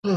সবাই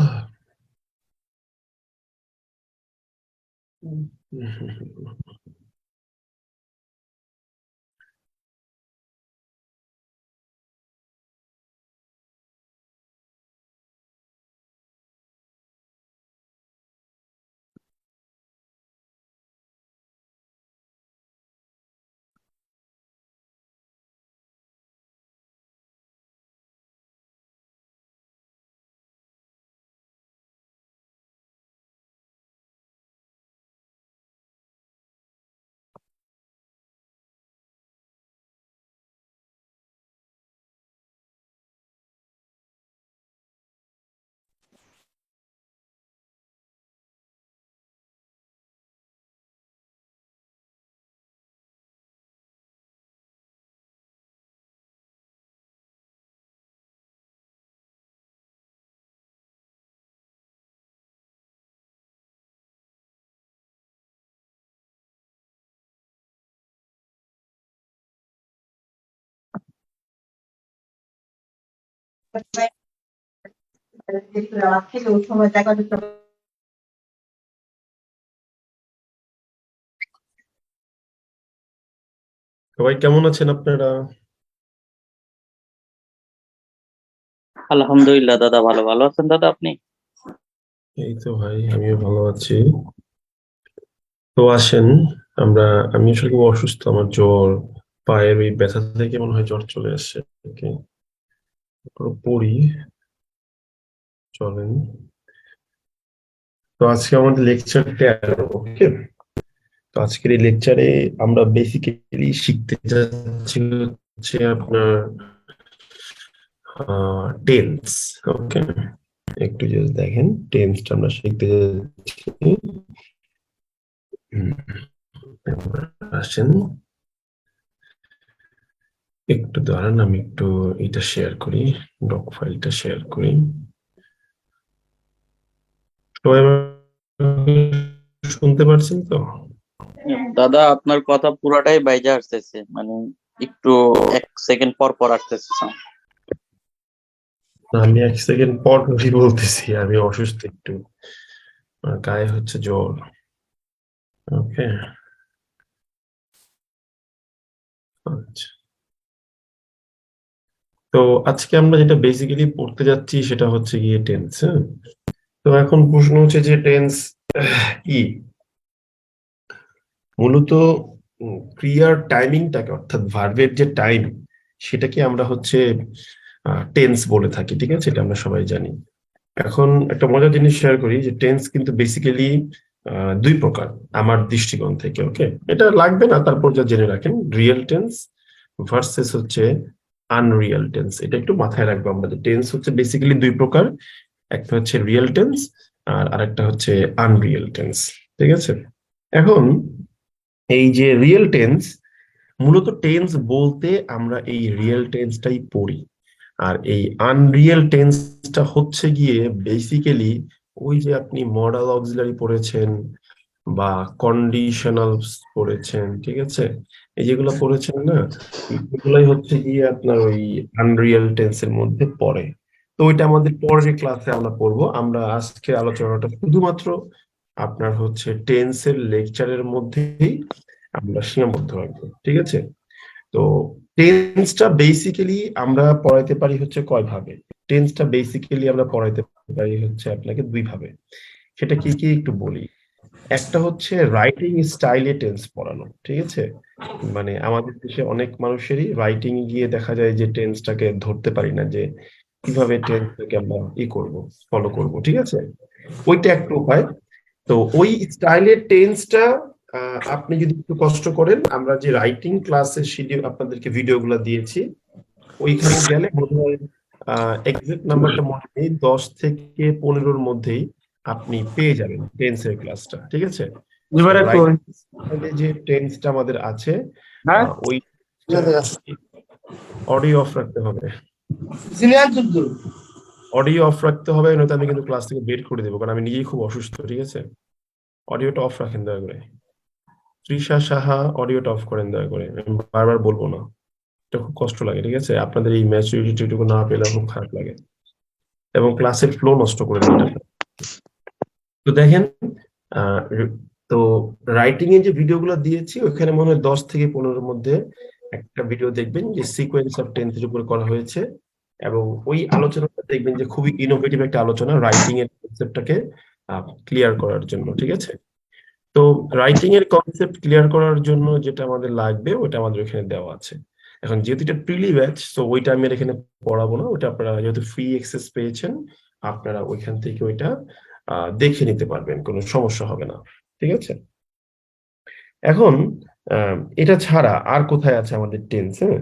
কেমন আছেন আপনারা? আলহামদুলিল্লাহ দাদা, ভালো ভালো আছেন দাদা আপনি? এই তো ভাই, আমিও ভালো আছি। তো আসেন, আমরা আমি আসলে খুব অসুস্থ, আমার জ্বর, পায়ের ওই ব্যথা থেকে মনে হয় জ্বর চলে আসছে। ওকে, পড়ি, চলেন। তো আজকে আমাদের লেকচার 13। ওকে, তো আজকের এই লেকচারে আমরা বেসিক্যালি শিখতে যাচ্ছি হচ্ছে আপনার টেন্স। ওকে, একটু জাস্ট দেখেন, টেন্সটা আমরা শিখতে যাচ্ছি। হুম, এবার আসেন, একটু দাঁড়ান, আমি একটু এটা শেয়ার করি, ডক ফাইলটা শেয়ার করি। সবাই আমাকে শুনতে পারছেন তো? দাদা আপনার কথা পুরাটাই বাইজে আসতেছে, মানে একটু 1 সেকেন্ড পর পর আসতেছে sound। আমি 1 সেকেন্ড পর পরই বলতেছি, আমি অসুস্থ একটু, আমার গায়ে হচ্ছে জ্বর। ওকে, আচ্ছা। তো আজকে আমরা যেটা বেসিক্যালি পড়তে যাচ্ছি সেটা হচ্ছে গিয়ে টেন্স। হ্যাঁ, তো এখন প্রশ্ন হচ্ছে যে টেন্স কি। মূলত ক্রিয়ার টাইমিংটাকে, অর্থাৎ ভার্বের যে টাইম, সেটাকে আমরা হচ্ছে টেন্স বলে থাকি। ঠিক আছে, এটা আমরা সবাই জানি। এখন একটা মজার জিনিস শেয়ার করি, যে টেন্স কিন্তু বেসিক্যালি দুই প্রকার আমার দৃষ্টিকোণ থেকে। ওকে, এটা লাগবে না, তারপর যা জেনে রাখেন, রিয়েল টেন্স ভার্সেস হচ্ছে আনরিয়েল টেন্স। এটা একটু মাথায় রাখবো আমরা, যে টেন্স হচ্ছে বেসিক্যালি দুই প্রকার, একটা হচ্ছে রিয়েল টেন্স আর আরেকটা হচ্ছে আনরিয়েল টেন্স। ঠিক আছে, এখন এই যে রিয়েল টেন্স, মূলত টেন্স বলতে আমরা এই রিয়েল টেন্সটাই পড়ি। আর এই আনরিয়েল টেন্সটা হচ্ছে গিয়ে বেসিক্যালি ওই যে আপনি মডাল অক্সিলারি পড়েছেন বা কন্ডিশনাল পড়েছেন, ঠিক আছে, এই যেগুলো পড়েছেন না, এগুলাই হচ্ছে গিয়ে আপনার ওই আনরিয়েল টেন্সের মধ্যে পড়ে। তো ওইটা আমাদের পরের ক্লাসে আমরা পড়বো। আমরা আজকে আলোচনাটা শুধুমাত্র আপনার হচ্ছে টেন্সের লেকচারের মধ্যেই আমরা সীমাবদ্ধ রাখবো। ঠিক আছে, তো টেন্সটা বেসিক্যালি আমরা পড়াইতে পারি হচ্ছে কয় ভাবে। টেন্সটা বেসিক্যালি আমরা পড়াইতে পারি হচ্ছে আপনাকে দুই ভাবে। সেটা কি কি একটু বলি। একটা হচ্ছে রাইটিং স্টাইলে টেন্স পড়ানো। ঠিক আছে, মানে আমাদের দেশে অনেক মানুষেরই রাইটিং গিয়ে দেখা যায় যে টেন্সটাকে ধরতে পারি না, যে কিভাবে টেন্সটাকে আমরা করব, ফলো করব। ঠিক আছে, ওইটা একটা উপায়। তো ওই স্টাইলের টেন্সটা আপনি যদি একটু কষ্ট করেন, আমরা যে রাইটিং ক্লাসের শিডিউল আপনাদেরকে ভিডিওগুলো দিয়েছি, ওইখানে গেলে মনে হয় এক্সাক্ট নাম্বারটা মনে নেই, 10 থেকে 15-র মধ্যেই আপনি পেয়ে যাবেন টেন্সের ক্লাসটা। ঠিক আছে, তো রাইটিং যে টেন্সটা আমাদের আছে, ওই অডিও অফ রাখতে হবে, অডিও অফ রাখতে হবে, নয়তো আমি কিন্তু ক্লাস থেকে বের করে দেবো, কারণ আমি নিজেই খুব অসুস্থ। ঠিক আছে, অডিওটা অফ রাখেন দয়া করে। তৃষা সাহা, অডিওটা অফ করেন দয়া করে, আমি বারবার বলবো না, এটা খুব কষ্ট লাগে। ঠিক আছে, আপনাদের এই ম্যাচুরিটিটুকু না পেলে খুব খারাপ লাগে। এবং ক্লাসের ফ্লো নষ্ট করে দেয় এটা। তো দেখেন আহ, তো রাইটিং এ যে ভিডিওগুলো দিয়েছি ওখানে মনে হয় 10 থেকে 15-এর মধ্যে একটা ভিডিও দেখবেন যে সিকোয়েন্স অফ টেন্সের উপর করা হয়েছে, এবং ওই আলোচনাটা দেখবেন যে খুবই ইনোভেটিভ একটা আলোচনা রাইটিং এর কনসেপ্টটাকে ক্লিয়ার করার জন্য, ঠিক আছে? তো রাইটিং এর কনসেপ্ট ক্লিয়ার করার জন্য যেটা আমাদের লাগবে ওটা আমাদের এখানে দেওয়া আছে। এখন যেহেতু এটা প্রিলি ব্যাচ, তো ওইটা আমি আর এখানে পড়াবো না, ওটা আপনারা যেহেতু ফ্রি অ্যাক্সেস পেয়েছেন আপনারা ওইখান থেকে ওইটা দেখে নিতে পারবেন, কোনো সমস্যা হবে না, ঠিক আছে? এখন এটা ছাড়া আর কোথায় আছে আমাদের টেন্স? হ্যাঁ,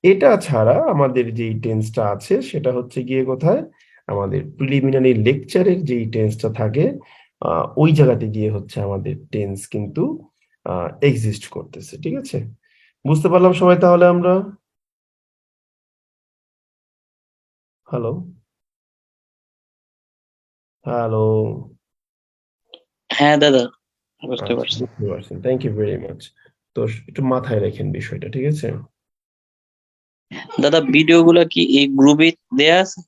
এটা ছাড়া আমাদের যেই টেন্সটা আছে সেটা হচ্ছে গিয়ে কোথায়, আমাদের প্রিলিমিনারি লেকচারের যেই টেন্সটা থাকে ওই জায়গাতে গিয়ে হচ্ছে আমাদের টেন্স কিন্তু এক্সিস্ট করতেছে, ঠিক আছে? বুঝতে পারলাম সবাই তাহলে আমরা? Hello, hello. হ্যাঁ দাদা, বুঝতে আচ্ছা, পারছি। বুঝতে পারছেন, থ্যাংক ইউ ভেরি মাচ। তো একটু মাথায় রাখেন বিষয়টা, ঠিক আছে? দাদা ভিডিও গুলা কি এই গ্রুপে দেয়া আছে?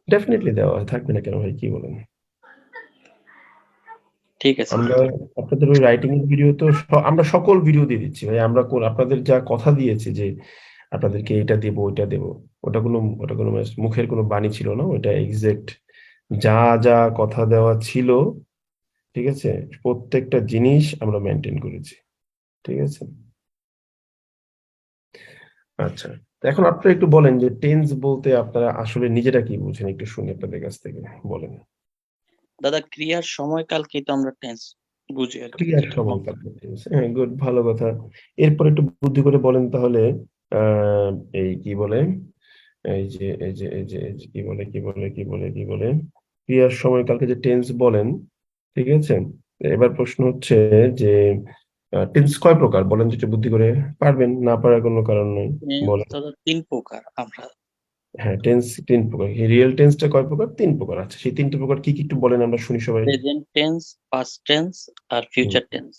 ডেফিনেটলি দেওয়া থাকবে না কেন ভাই, কি বলেন? ঠিক আছে আমরা দাদা। আপনাদের ওই রাইটিং এর ভিডিও তো আমরা সকল ভিডিও দিয়ে দিচ্ছি ভাই। আমরা আপনাদের যা কথা দিয়েছি যে আপনাদেরকে এটা দেব ওইটা দেব, ওটা কোনো মুখের কোনো বাণী ছিল না, ওটা এক্সাক্ট যা যা কথা দেওয়া ছিল, ঠিক আছে? প্রত্যেকটা জিনিস আমরা মেনটেন করেছি, ঠিক আছে? আচ্ছা, তো এখন আপনারা একটু বলেন যে টেন্স বলতে আপনারা আসলে নিজেরা কি বুঝেন, একটু শুনি আপনাদের কাছ থেকে, বলেন। দাদা ক্রিয়ার সময়কালকে তো আমরা টেন্স বুঝি আর কি। ক্রিয়ার সময়কাল টেন্স, হ্যাঁ, গুড, ভালো কথা। এরপর একটু বুদ্ধি করে বলেন তাহলে, আহ এই কি বলে, এই যে কি বলে ক্রিয়ার সময়কালকে যে টেন্স বলেন, ঠিক আছে? এবার প্রশ্ন হচ্ছে যে টেন্স কয় প্রকার বলেন তো একটু বুদ্ধি করে। পারবেন, না পারার কোনো কারণ নেই, টেন্স বলেন। দাদা তিন প্রকার আমরা। হ্যাঁ, টেন্স 3 প্রকার। রিয়েল টেন্সটা কয় প্রকার? 3 প্রকার। আচ্ছা, সেই 3টে প্রকার কি কি একটু বলেন, আমরা শুনি সবাই। প্রেজেন্ট টেন্স, পাস্ট টেন্স আর হুম, ফিউচার টেন্স।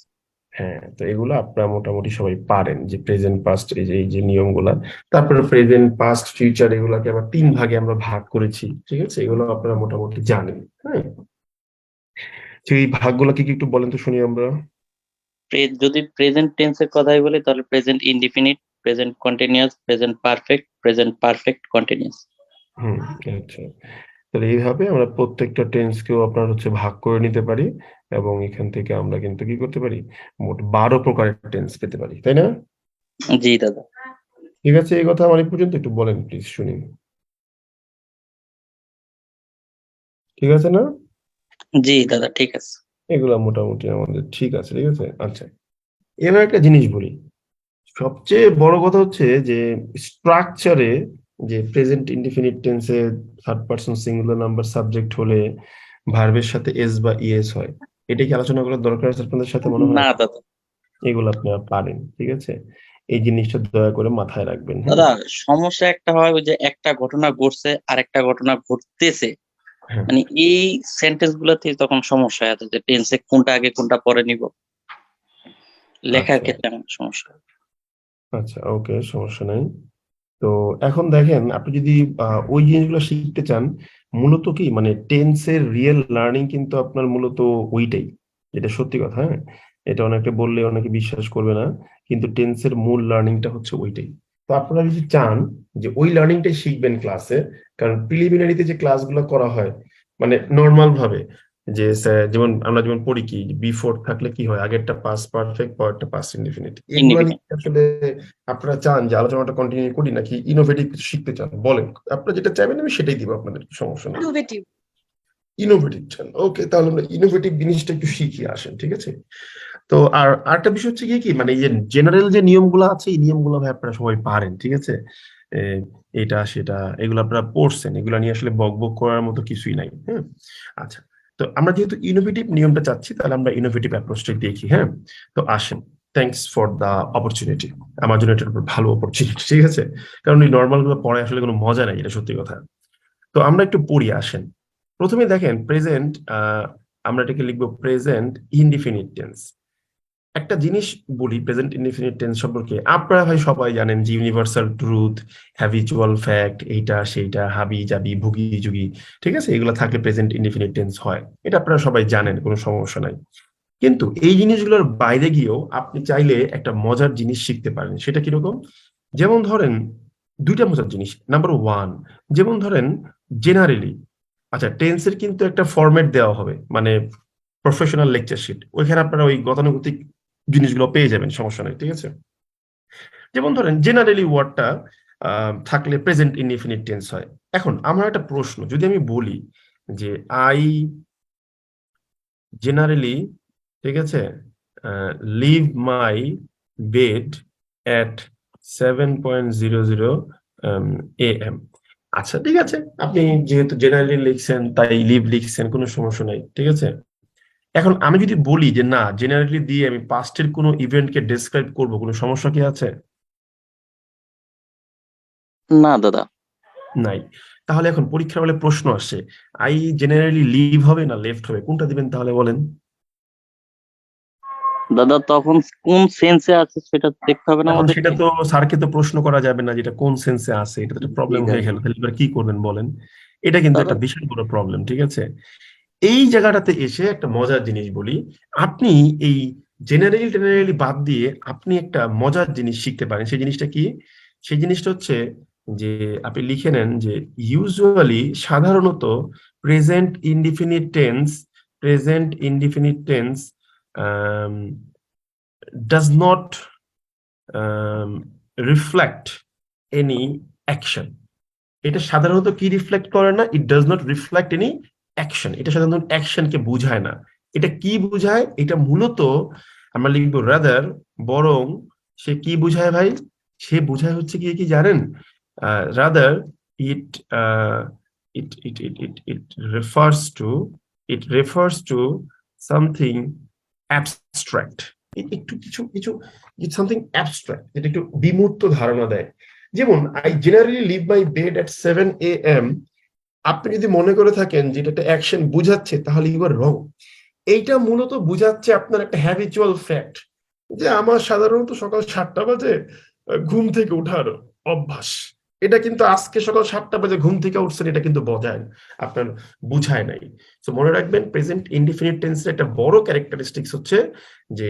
হ্যাঁ, তো এগুলো আপনারা মোটামুটি সবাই পারেন, যে প্রেজেন্ট পাস্ট এই যে নিয়মগুলা। তারপরে প্রেজেন্ট পাস্ট ফিউচার এগুলাকে আবার 3 ভাগে আমরা ভাগ করেছি, ঠিক আছে? এগুলো আপনারা মোটামুটি জানেন, হ্যাঁ। তো এই ভাগগুলো কি কি একটু বলেন তো শুনি আমরা। যদি প্রেজেন্ট টেন্সের কথাই বলি তাহলে present indefinite, present continuous, present perfect, present perfect continuous. হুম, আচ্ছা। তাহলে এইভাবে আমরা প্রত্যেকটা টেন্সকেও আপনার হচ্ছে ভাগ করে নিতে পারি, এবং এখান থেকে আমরা কিন্তু কি করতে পারি, মোট 12 প্রকারের টেন্স পেতে পারি, তাই না? জি দাদা। ঠিক আছে, এই কথা আমার এই পর্যন্ত একটু বলেন প্লিজ শুনি। ঠিক আছে না? জি দাদা ঠিক আছে। এগুলা মোটামুটি আমাদের ঠিক আছে, ঠিক আছে। আচ্ছা, এবার একটা জিনিস বলি। সবচেয়ে বড় কথা হচ্ছে যে স্ট্রাকচারে, যে প্রেজেন্ট ইনডিফিনিট টেন্সে third person singular number subject হলে ভার্বের সাথে এস বা ইএস হয়, এটা কি আলোচনা করার দরকার আছে আপনাদের সাথে মনে হয়? না দাদা। এগুলো আপনারা পারেন, ঠিক আছে? এই জিনিসটা দয়া করে মাথায় রাখবেন, হ্যাঁ। দাদা সমস্যা একটা হয় ওই যে একটা ঘটনা ঘটছে আর একটা ঘটনা ঘটতেছে, হ্যাঁ, মানে এই সেন্টেন্স গুলাতে তখন সমস্যা হয় যে টেন্সে কোনটা আগে কোনটা পরে নিব, লেখার আচ্ছা, ক্ষেত্রে আমার সমস্যা হয়। আচ্ছা, ওকে, সমস্যা নাই। তো এখন দেখেন, আপনি যদি ওই জিনিসগুলো শিখতে চান, মূলত কি মানে টেন্সের রিয়েল লার্নিং কিন্তু আপনার মূলত ওইটাই, এটা সত্যি কথা, হ্যাঁ। এটা অনেকে বললে অনেকে বিশ্বাস করবে না, কিন্তু টেন্সের মূল লার্নিংটা হচ্ছে ওইটাই। তো আপনারা যদি চান যে ওই লার্নিংটাই শিখবেন ক্লাসে, কারণ প্রিলিমিনারিতে যে ক্লাসগুলো করা হয় মানে নর্মাল ভাবে, যে যেমন আমরা যেমন পড়ি কি বিফোর থাকলে কি হয়, আগেরটা পাস্ট পারফেক্ট, পরেরটা পাস্ট ইনডিফিনিট, এগুলা নিয়ে ইন্ডিপেন্ডেন্ট। আসলে আপনারা চান যে আলোচনাটা কন্টিনিউ করি নাকি ইনোভেটিভ কিছু শিখতে চান, বলেন। আপনারা যেটা চাইবেন আমি সেটাই দিব আপনাদের, সমস্যা নেই। ইনোভেটিভ। ইনোভেটিভ চান, ওকে, তাহলে আমরা ইনোভেটিভ জিনিসটা একটু শিখি, আসেন, ঠিক আছে? তো আর আরেকটা বিষয় হচ্ছে কি মানে এই যে জেনারেল যে নিয়মগুলো আছে এই নিয়মগুলো ভাই আপনারা সবাই পারেন, ঠিক আছে? এ, এটা সেটা এগুলো আপনারা পড়ছেন, এগুলো নিয়ে আসলে বকবক করার মতো কিছুই নাই, হ্যাঁ। আচ্ছা, তো আমরা যেহেতু ইনোভেটিভ নিয়মটা চাচ্ছি, তাহলে আমরা ইনোভেটিভ অ্যাপ্রোচটা দেখি, হ্যাঁ। তো আসেন, থ্যাঙ্কস ফর দা অপরচুনিটি। আমার জন্য এটা ভালো অপরচুনিটি, ঠিক আছে? কারণ এই নর্মাল গুলো পড়ায় আসলে কোনো মজা নাই, এটা সত্যি কথা। তো আমরা একটু পড়ি, আসেন। প্রথমে দেখেন প্রেজেন্ট, আমরা এটাকে লিখবো প্রেজেন্ট ইনডিফিনিট টেন্স। একটা জিনিস বলি প্রেজেন্ট ইনডিফিনিট টেন্স সম্পর্কে, আপনারা ভাই সবাই জানেন যে ইউনিভার্সাল ট্রুথ, হ্যাবিচুয়াল ফ্যাক্ট, এইটা সেইটা, হাবি জাবি, ভুগি যুগি, ঠিক আছে, এগুলো থাকলে প্রেজেন্ট ইনডিফিনিট টেন্স হয়, এটা আপনারা সবাই জানেন, কোনো সমস্যা নাই। কিন্তু এই জিনিসগুলোর বাইরে গিয়েও আপনি চাইলে একটা মজার জিনিস শিখতে পারেন। সেটা কিরকম? যেমন ধরেন, দুইটা মজার জিনিস। নাম্বার ওয়ান, যেমন ধরেন জেনারেলি, আচ্ছা টেন্সের কিন্তু একটা ফরম্যাট দেওয়া হবে, মানে প্রফেশনাল লেকচার শিট, ওইখানে আপনারা ওই গতানুগতিক জিনিসগুলো পেয়ে যাবেন, সমস্যা নেই, ঠিক আছে। যেমন ধরেন জেনারেলি ওয়ার্ডটা থাকলে প্রেজেন্ট ইনডিফিনিট টেন্স হয়। এখন আমার একটা প্রশ্ন, যদি আমি বলি যে আই জেনারেলি, ঠিক আছে, leave my bed at 7:00 AM। আচ্ছা ঠিক আছে, আপনি যেহেতু জেনারেলি লিখছেন তাই লিভ লিখছেন, কোনো সমস্যা নাই, ঠিক আছে। এখন আমি যদি বলি যে না, জেনারেলি দিয়ে আমি পাস্টের কোনো ইভেন্টকে ডেসক্রাইব করব, কোনো সমস্যা কি আছে? না দাদা। নাই। তাহলে এখন পরীক্ষার হলে প্রশ্ন আসছে, আই জেনারেলি লিভ হবে না লেফট হবে, কোনটা দিবেন তাহলে বলেন? দাদা তখন কোন সেন্সে আছে সেটা দেখতে হবে না এখন সেটা আমাদেরকে? তো স্যারকে তো প্রশ্ন করা যাবে না যেটা কোন সেন্সে আছে, এটা তো একটা জি প্রবলেম হয়ে দাদা। গেল, তাহলে এবার কি করবেন বলেন? এটা কিন্তু দাদা একটা বিশাল বড় প্রবলেম, ঠিক আছে। এই জায়গাটাতে এসে একটা মজার জিনিস বলি, আপনি এই জেনারেলি বাদ দিয়ে আপনি একটা মজার জিনিস শিখতে পারেন। সেই জিনিসটা কি? সেই জিনিসটা হচ্ছে যে আপনি লিখে নেন যে ইউজুয়ালি, সাধারণত, present indefinite tense, present indefinite tense does not reflect any action. এটা সাধারণত কি রিফ্লেক্ট করে না? It does not reflect any action. এটা সাধারণত অ্যাকশনকে বোঝায় না। এটা কি বোঝায়? এটা মূলত আমরা লিখবো রাদার, বরং সে কি বোঝায় ভাই? সে বোঝায় হচ্ছে কি কি জানেন? Rather it it it it it it refers to, it refers to something abstract. একটু কিছু কিছু সামথিং অ্যাবস্ট্রাক্ট, যেটা একটু বিমূর্ত ধারণা দেয়। যেমন I generally leave my bed at 7 AM। আপনি যদি মনে করে থাকেন যে এটা একটা অ্যাকশন বুঝাচ্ছে, তাহলে ইউ আর রং। এইটা মূলত বুঝাচ্ছে আপনার একটা হ্যাবিচুয়াল ফ্যাক্ট, যে আমার সাধারণত সকাল 7টা বাজে ঘুম থেকে ওঠার অভ্যাস। এটা কিন্তু আজকে সকাল 7টা বাজে ঘুম থেকে উঠছেন, এটা কিন্তু বোঝায় আপনার, বুঝায় নাই। তো মনে রাখবেন, প্রেজেন্ট ইনডিফিনিট টেন্সের একটা বড় ক্যারেক্টারিস্টিক্স হচ্ছে যে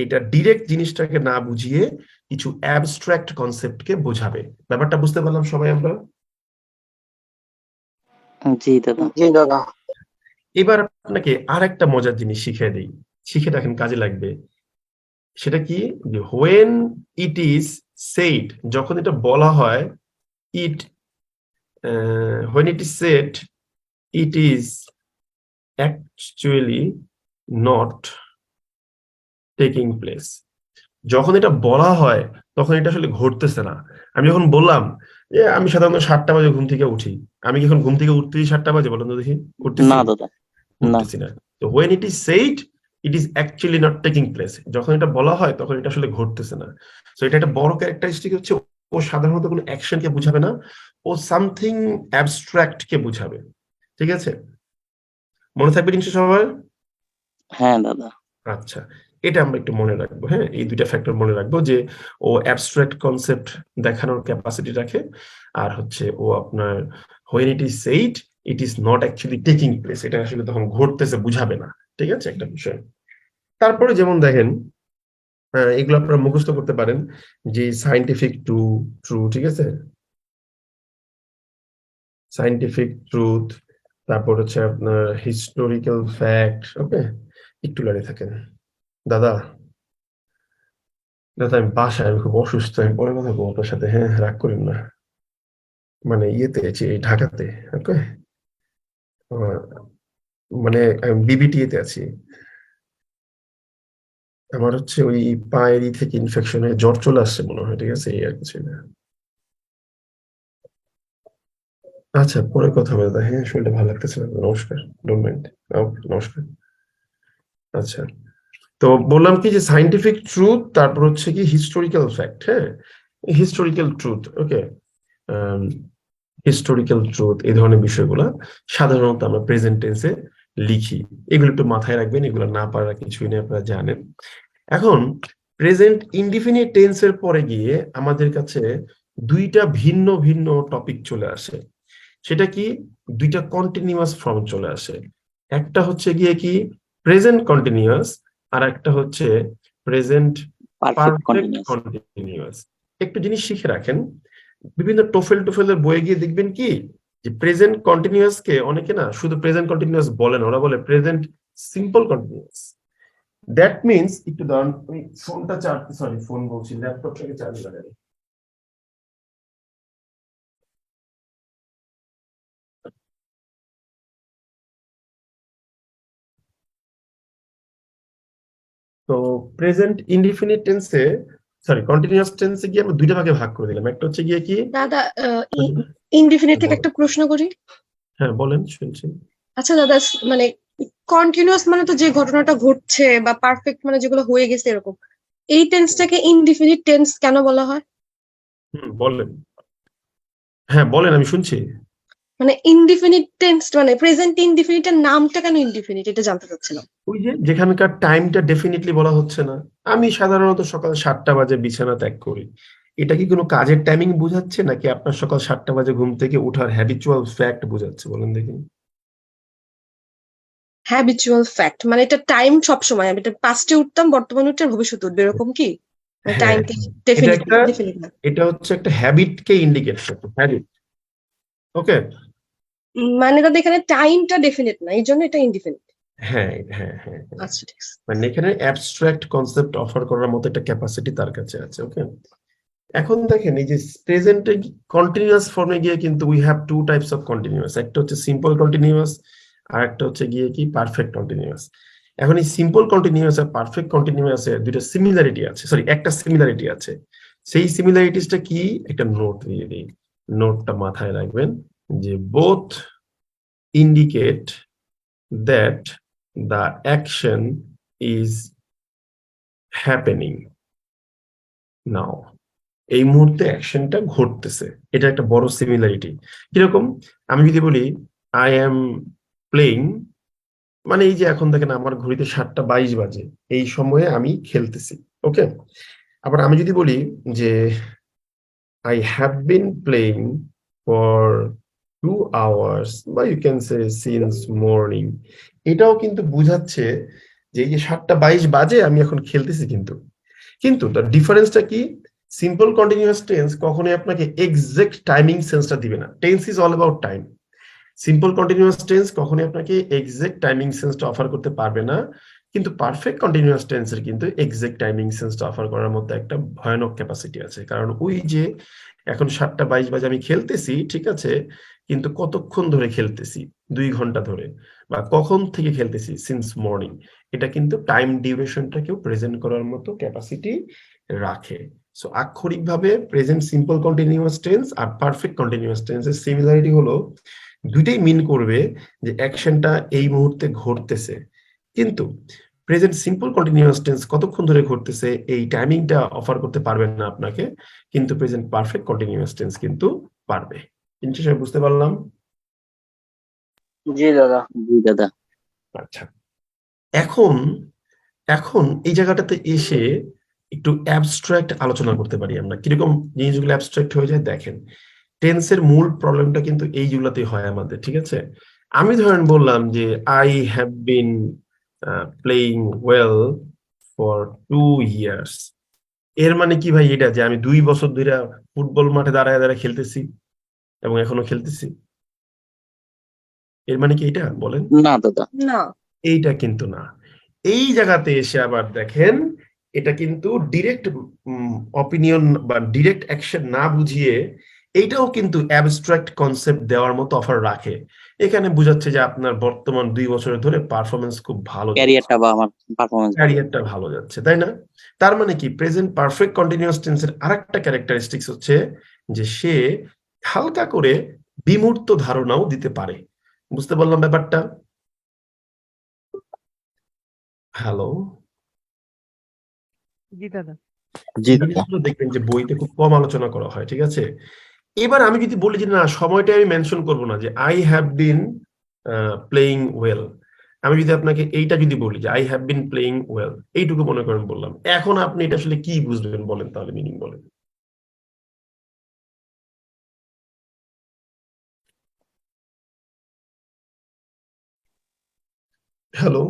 এটা ডিরেক্ট জিনিসটাকে না বুঝিয়ে কিছু অ্যাবস্ট্রাক্ট কনসেপ্টকে বোঝাবে। ব্যাপারটা বুঝতে পারলাম সবাই আমরা? জি দাদা। জি দাদা। এবার আপনাকে আর একটা মজার জিনিস শিখিয়ে দিই, শিখে দেখেন কাজে লাগবে। সেটা কি? যে হোয়েন ইট ইজ সেইড, যখন এটা বলা হয়, ইট when it is said, it is actually not taking place. যখন এটা বলা হয় তখন এটা আসলে ঘটতেছে না। আমি যখন বললাম যে আমি সাধারণত 7টা বাজে ঘুম থেকে উঠি, আমি কি এখন ঘুম থেকে উঠতেছি 7টা বাজে? বলেন তো দেখি, উঠতেছি? না দাদা। না। উঠতেছি না। তো when it is said, it is actually not taking place. যখন এটা বলা হয় তখন এটা আসলে ঘটতেছে না। তো এটা একটা বড় ক্যারেক্টারিস্টিক হচ্ছে, ও সাধারণত কোনো অ্যাকশনকে বুঝাবে না, ও সামথিং অ্যাবস্ট্রাক্ট কে বুঝাবে, ঠিক আছে। মনে থাকবে জিনিসটা সবার? হ্যাঁ দাদা। আচ্ছা, এটা আমরা একটু মনে রাখবো। হ্যাঁ, এই দুইটা ফ্যাক্টর মনে রাখবো, যে ও অ্যাবস্ট্রাক্ট কনসেপ্ট দেখানোর ক্যাপাসিটি রাখে, আর হচ্ছে ও আপনার when it is said, it is not actually taking place, এটা আসলে তখন ঘটতেছে বুঝাবে না, ঠিক আছে, একটা বিষয়। তারপরে যেমন দেখেন, এগুলো আপনারা মুখস্থ করতে পারেন, যে সায়েন্টিফিক ট্রু, ট্রু, ঠিক আছে, সায়েন্টিফিক ট্রুথ, তারপর হচ্ছে আপনার হিস্টোরিক্যাল ফ্যাক্ট। ওকে, একটু দাঁড়িয়ে থাকেন দাদা। দাদা আমি বাসায়, আমি খুব অসুস্থ, আমি পরে কথা বলবো আপনার সাথে, হ্যাঁ রাগ করেন না। মানে ইয়েতে আছি, এই ঢাকাতে। ওকে, মানে বিবিটিতে আছি। আমার হচ্ছে ওই পায়ের থেকে ইনফেকশন হয়ে জ্বর চলে আসছে মনে হয়, ঠিক আছে, এই আর কিছু না। আচ্ছা পরে কথা হবে দাদা, হ্যাঁ শরীরটা ভালো লাগতেছে না, নমস্কার, ডোন্ট মাইন্ড। নমস্কার। আচ্ছা, তো বললাম কি যে সায়েন্টিফিক ট্রুথ, তারপর হচ্ছে কি হিস্টোরিক্যাল ফ্যাক্ট। হ্যাঁ, হিস্টোরিক্যাল ট্রুথ, ওকে, হিস্টোরিক্যাল ট্রুথ, এই ধরনের বিষয়গুলো সাধারণত আমরা প্রেজেন্ট টেন্সে লিখি। এগুলো একটু মাথায় রাখবেন, এগুলো না পারার কিছুই নেই, আপনারা জানেন। এখন প্রেজেন্ট ইনডিফিনিট টেন্সের পরে গিয়ে আমাদের কাছে দুইটা ভিন্ন ভিন্ন টপিক চলে আসে। সেটা কি? দুইটা কন্টিনিউয়াস ফর্ম চলে আসে। একটা হচ্ছে গিয়ে কি প্রেজেন্ট কন্টিনিউয়াস, আর একটা হচ্ছে present perfect perfect continuous. Continuous. একটু জিনিস শিখে রাখেন, বিভিন্ন টোফেলের বইয়ে গিয়ে দেখবেন কি যে প্রেজেন্ট কন্টিনিউয়াস কে অনেকে না শুধু প্রেজেন্ট কন্টিনিউয়াস বলে না, ওরা বলে present simple continuous. That means, একটু দাঁড়ান, আমি ফোনটা চার্জ, সরি ফোন বলছি, ল্যাপটপটাকে চার্জ লাগাই। তো প্রেজেন্ট ইনডিফিনিট টেন্সে, সরি কন্টিনিউয়াস টেন্সে গিয়ে আমরা দুইটা ভাগে ভাগ করে দিলাম। একটা হচ্ছে গিয়ে কি, দাদা ইনডিফিনিট থেকে একটা প্রশ্ন করি। হ্যাঁ বলেন, শুনছি। আচ্ছা দাদা, মানে কন্টিনিউয়াস মানে তো যে ঘটনাটা ঘটছে, বা পারফেক্ট মানে যেগুলো হয়ে গেছে এরকম, এই টেন্সটাকে ইনডিফিনিট টেন্স কেন বলা হয়? বলেন, হ্যাঁ বলেন, আমি শুনছি। মানে ইনডিফিনিট টেন্স মানে প্রেজেন্ট ইনডিফিনিটের নামটা কেন ইনডিফিনিট, এটা জানতে চাচ্ছিলাম। ওই যে যেখানকার টাইমটা ডেফিনেটলি বলা হচ্ছে না। আমি সাধারণত সকাল 7টা বাজে বিছানা ত্যাগ করি, এটা কি কোনো কাজের টাইমিং বোঝাচ্ছে, নাকি আপনার সকাল 7টা বাজে ঘুম থেকে ওঠার হ্যাবিচুয়াল ফ্যাক্ট বোঝাচ্ছে? বলেন দেখি। হ্যাবিচুয়াল ফ্যাক্ট মানে এটা টাইম সবসময়, আমি এটা পাস্টে উঠতাম, বর্তমানে উঠতে, আর ভবিষ্যতে উঠবে, এরকম কি? মানে হ্যাঁ, টাইমটা এটা ডেফিনিট একটা, ডেফিনিট না। এটা হচ্ছে একটা হ্যাবিটকে ইন্ডিকেট করতে, হ্যাবিট। ওকে। মানে দাদা এখানে টাইমটা ডেফিনিট না, এই জন্য এটা ইনডিফিনিট। হ্যাঁ হ্যাঁ হ্যাঁ হ্যাঁ। আচ্ছা ঠিক আছে। মানে এখানে অ্যাবস্ট্রাক্ট কনসেপ্ট অফার করার মতো একটা ক্যাপাসিটি তার কাছে আছে। ওকে। এখন দেখেন, এই যে প্রেজেন্টে কন্টিনিউয়াস ফর্মে গিয়ে কিন্তু we have to types of continuous, একটা হচ্ছে সিম্পল কন্টিনিউয়াস, আর একটা হচ্ছে গিয়ে কি পারফেক্ট কন্টিনিউয়াস। এখন এই সিম্পল কন্টিনিউয়াস আর পারফেক্ট কন্টিনিউয়াস এর দুইটা সিমিলারিটি আছে, সরি একটা সিমিলারিটি আছে। সেই সিমিলারিটিসটা কি, একটা নোট দিয়ে দিই, নোটটা মাথায় রাখবেন যে both indicate that the action is happening নাও, এই মুহূর্তে অ্যাকশনটা ঘটতেছে। এটা একটা বড় সিমিলারিটি। কিরকম? আমি যদি বলি আই এম প্লেইং, মানে এই যে এখন দেখেন আমার ঘড়িতে 7টা 22 বাজে, এই সময়ে আমি খেলতেছি। ওকে। আবার আমি যদি বলি যে I have been playing for 2 hours, বা you can say since morning, এটাও কিন্তু বুঝাচ্ছে যে এই যে 7টা 22 বাজে আমি এখন খেলতেছি। কিন্তু কিন্তু তার ডিফারেন্সটা কি, সিম্পল কন্টিনিউয়াস টেন্স কখনোই আপনাকে এক্সাক্ট টাইমিং সেন্সটা দিবে না। Tense is all about time. Simple continuous tense কখনোই আপনাকে এক্সাক্ট টাইমিং সেন্সটা অফার করতে পারবে না। কিন্তু পারফেক্ট কন্টিনিউয়াস টেন্সের কিন্তু এক্সাক্ট টাইমিং সেন্সটা অফার করার মতো একটা ভয়ানক ক্যাপাসিটি আছে। কারণ ওই যে এখন 7টা 22 বাজে আমি খেলতেছি, ঠিক আছে, কিন্তু কতক্ষণ ধরে খেলতেছি, 2 ঘন্টা ধরে, বা কখন থেকে খেলতেছি, সিন্স মর্নিং, এটা কিন্তু টাইম ডিউরেশনটাকেও প্রেজেন্ট করার মতো ক্যাপাসিটি রাখে। সো আক্ষরিকভাবে প্রেজেন্ট সিম্পল কন্টিনিউয়াস টেন্স আর পারফেক্ট কন্টিনিউয়াস টেন্সের সিমিলারিটি হলো দুইটাই মিন করবে যে অ্যাকশনটা এই মুহূর্তে ঘটতেছে। কিন্তু প্রেজেন্ট সিম্পল কন্টিনিউয়াস টেন্স কতক্ষণ ধরে ঘটতেছে এই টাইমিংটা অফার করতে পারবেন না আপনাকে, কিন্তু প্রেজেন্ট পারফেক্ট কন্টিনিউয়াস টেন্স কিন্তু পারবে। জিনিসটা সবাই বুঝতে পারলাম? জি দাদা। জি দাদা। আচ্ছা, এখন এখন এই জায়গাটাতে এসে একটু অ্যাবস্ট্রাক্ট আলোচনা করতে পারি আমরা। কিরকম জিনিসগুলো অ্যাবস্ট্রাক্ট হয়ে যায় দেখেন, টেন্সের মূল প্রবলেমটা কিন্তু এইগুলাতেই হয় আমাদের, ঠিক আছে? আমি ধরেন বললাম যে I have been playing well for 2 years, এর মানে কি ভাই এটা যে আমি 2 বছর ধরে ফুটবল মাঠে দাঁড়ায় দাঁড়ায় খেলতেছি এবং এখনো খেলতেছি? এর মানে কি এটা বলেন? না দাদা। না। এইটা কিন্তু না। এই জায়গাতে এসে আবার দেখেন, এটা কিন্তু ডিরেক্ট অপিনিয়ন বা ডিরেক্ট অ্যাকশন না বুঝিয়ে এইটাও কিন্তু অ্যাবস্ট্রাক্ট কনসেপ্ট দেওয়ার মতো অফার রাখে। এখানে বুঝাচ্ছে যে আপনার বর্তমান 2 বছর ধরে পারফরমেন্স খুব ভালো যাচ্ছে, ক্যারিয়ারটা বা আমার পারফরমেন্স ভালো। ক্যারিয়ারটা ভালো যাচ্ছে, তাই না? তার মানে কি প্রেজেন্ট পারফেক্ট কন্টিনিউয়াস টেন্সের আরেকটা ক্যারেক্টারিস্টিক্স হচ্ছে যে সে হালকা করে বিমূর্ত ধারণাও দিতে পারে। বুঝতে পারলাম ব্যাপারটা? হ্যালো? জি দাদা। জি দাদা। জিনিসগুলো দেখবেন যে বইতে খুব কম আলোচনা করা হয়, ঠিক আছে? এবার আমি যদি বলি যে না, সময়টা আমি মেনশন করব না যে I have been playing well, আমি যদি আপনাকে এইটা যদি বলি যে I have been playing well, এইটুকু মনে করেন বললাম, এখন আপনি এটা আসলে কি বুঝবেন বলেন, তাহলে মিনিং বলেন। হ্যালো,